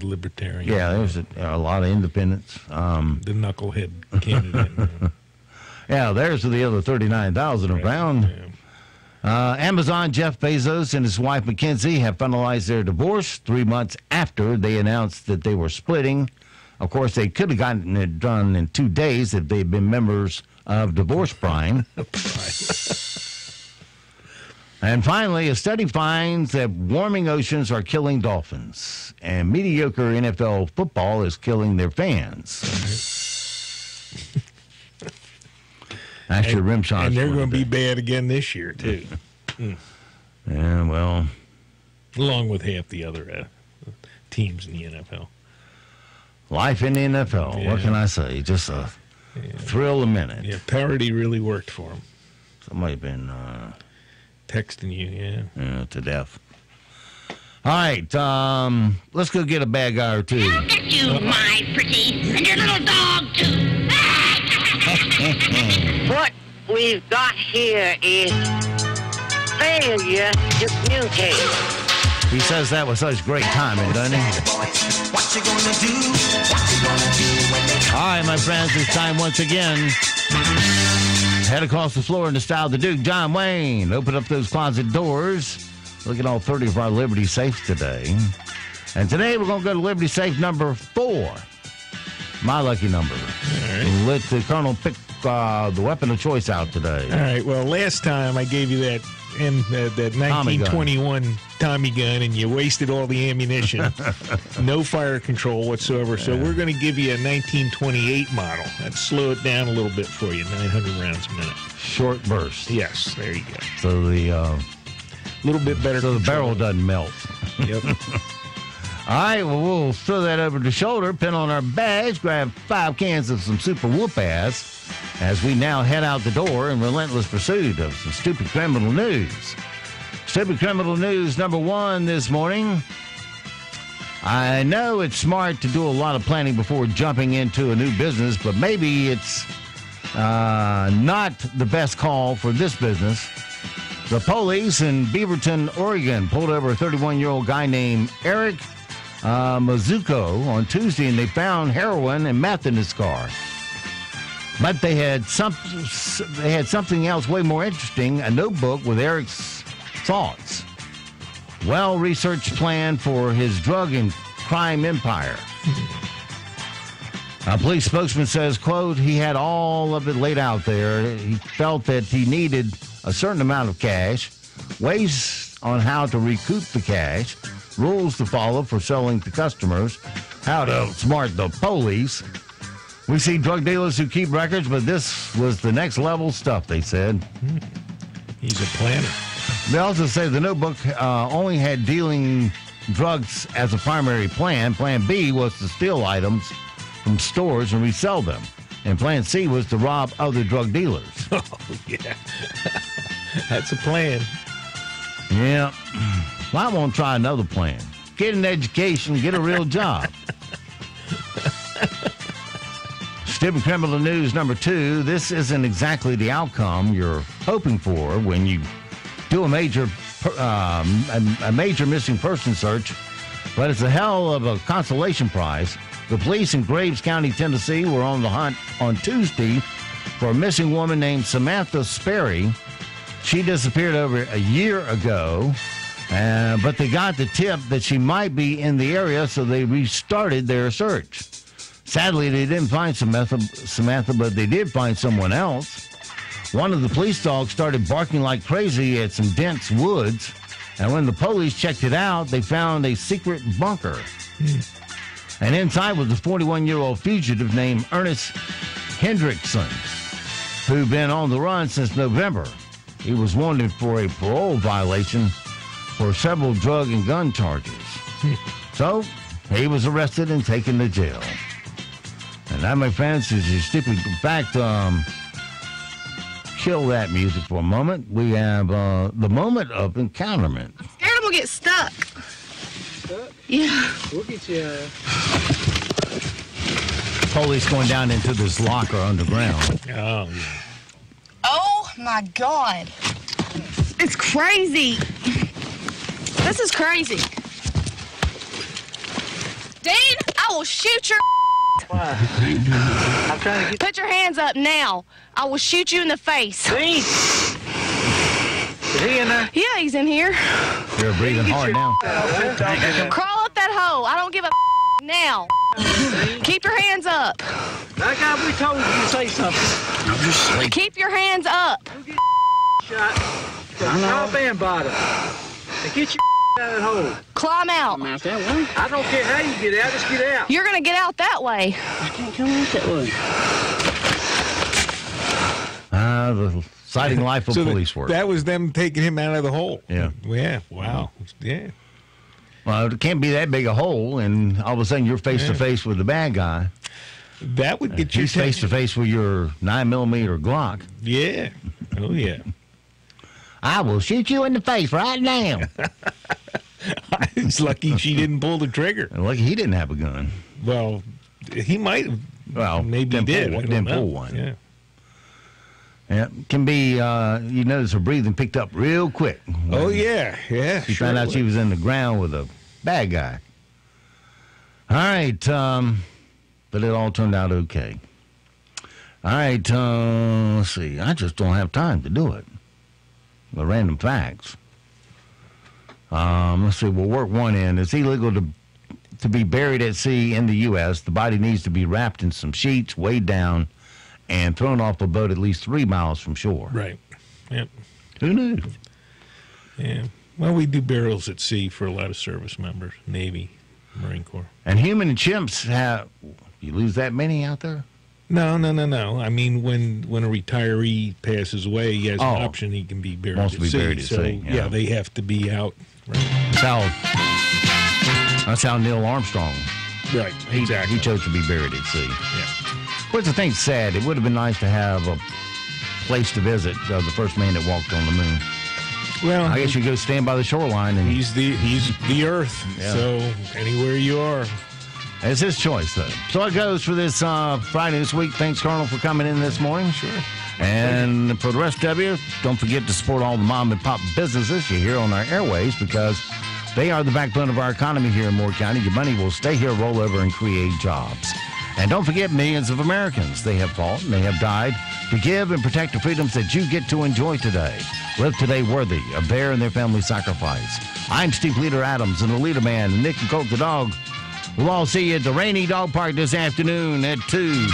libertarian. Yeah, there's a lot of independents. The knucklehead candidate. Yeah, there's the other 39,000 around. Yeah. Amazon Jeff Bezos and his wife Mackenzie have finalized their divorce 3 months after they announced that they were splitting. Of course, they could have gotten it done in 2 days if they'd been members of Divorce Prime. And finally, a study finds that warming oceans are killing dolphins, and mediocre NFL football is killing their fans. Actually, rim shots. And they're going to be bad again this year, too. Yeah, well. Along with half the other teams in the NFL. Life in the NFL. Yeah. What can I say? Just a thrill a minute. Yeah, parody really worked for them. Somebody been texting you, yeah, to death. All right, let's go get a bad guy or two. Look at you, my pretty, and your little dog, too. What we've got here is failure to communicate. He says that with such great timing, doesn't he? What you gonna do? What you gonna do when they All right, my friends, it's time once again. Head across the floor in the style of the Duke, John Wayne. Open up those closet doors. Look at all 30 of our Liberty Safes today. And today we're going to go to Liberty Safe number 4. My lucky number. All right. Let the Colonel pick the weapon of choice out today. All right. Well, last time I gave you that 1921 Tommy gun, and you wasted all the ammunition. No fire control whatsoever. So we're going to give you a 1928 model. Let's slow it down a little bit for you. 900 rounds a minute. Short burst. Yes. There you go. So the little bit better. So the barrel doesn't melt. Yep. All right, well, we'll throw that over the shoulder, pin on our badge, grab 5 cans of some super whoop-ass as we now head out the door in relentless pursuit of some stupid criminal news. Stupid criminal news number 1 this morning. I know it's smart to do a lot of planning before jumping into a new business, but maybe it's not the best call for this business. The police in Beaverton, Oregon, pulled over a 31-year-old guy named Eric Mizuko on Tuesday, and they found heroin and meth in his car. But they had something else way more interesting, a notebook with Eric's thoughts. Well-researched plan for his drug and crime empire. A police spokesman says, quote, he had all of it laid out there. He felt that he needed a certain amount of cash, ways on how to recoup the cash, rules to follow for selling to customers, how to outsmart the police. We see drug dealers who keep records, but this was the next level stuff, they said. He's a planner. They also say the notebook only had dealing drugs as a primary plan. Plan B was to steal items from stores and resell them. And Plan C was to rob other drug dealers. Oh, yeah. That's a plan. Yeah. Well, I won't try another plan. Get an education, get a real job. Stupid criminal news number 2. This isn't exactly the outcome you're hoping for when you do a major missing person search, but it's a hell of a consolation prize. The police in Graves County, Tennessee, were on the hunt on Tuesday for a missing woman named Samantha Sperry. She disappeared over a year ago, but they got the tip that she might be in the area, so they restarted their search. Sadly, they didn't find Samantha, but they did find someone else. One of the police dogs started barking like crazy at some dense woods, and when the police checked it out, they found a secret bunker. And inside was a 41-year-old fugitive named Ernest Hendrickson, who'd been on the run since November. He was wanted for a parole violation for several drug and gun charges. So he was arrested and taken to jail. And that, my friends, is your stupid. In fact, kill that music for a moment. We have the moment of encounterment. I'm scared I'm going to get stuck. Stuck? Yeah. We'll get you. Police going down into this locker underground. Oh, yeah. Oh, my God. It's crazy. This is crazy. Dean, I will shoot your Why? I'm trying to get... Put your hands up now. I will shoot you in the face. Dean! Is he in there? Yeah, he's in here. You're breathing hard now. Crawl up that hole. I don't give a now. Keep your hands up. That guy, we told you to say something. I'm just sleeping. Keep your hands up. You'll get shot from top and bottom. And get your out of that hole. Climb out. Come out that way? I don't care how you get out, just get out. You're going to get out that way. I can't come out that way. The exciting life of police work. That was them taking him out of the hole. Yeah. Yeah. Wow. Yeah. Well, it can't be that big a hole, and all of a sudden you're face to face with the bad guy. That would get you. He's face to face with your 9mm Glock. Yeah. Oh yeah. I will shoot you in the face right now. It's lucky she didn't pull the trigger. Lucky he didn't have a gun. Well, he might have. Well, maybe he did. Didn't pull one. Yeah. Yeah, can be, you notice her breathing picked up real quick. Oh, yeah, yeah. She found out she was in the ground with a bad guy. All right, but it all turned out okay. All right, let's see. I just don't have time to do it. The random facts. Let's see. We'll work one in. It's illegal to be buried at sea in the U.S. The body needs to be wrapped in some sheets, weighed down, and thrown off a boat at least 3 miles from shore. Right. Yep. Who knew? Yeah. Well, we do burials at sea for a lot of service members, Navy, Marine Corps. And human and chimps have. You lose that many out there? No. I mean, when a retiree passes away, he has an option. He can be buried at sea. Buried at sea. Yeah, they have to be out. Right. That's how Neil Armstrong. Right. Exactly. He chose to be buried at sea. Yeah. What's the thing sad? It would have been nice to have a place to visit. The first man that walked on the moon. Well, I guess you go stand by the shoreline and he's the Earth. Yeah. So anywhere you are. It's his choice, though. So it goes for this Friday this week. Thanks, Colonel, for coming in this morning. Sure. And for the rest of you, don't forget to support all the mom and pop businesses you hear on our airways because they are the backbone of our economy here in Moore County. Your money will stay here, roll over, and create jobs. And don't forget millions of Americans. They have fought and they have died to give and protect the freedoms that you get to enjoy today. Live today worthy of their and their family's sacrifice. I'm Steve Leader Adams and the Leader Man, and Nick and Colt the Dog. We'll all see you at the Rainy Dog Park this afternoon at 2.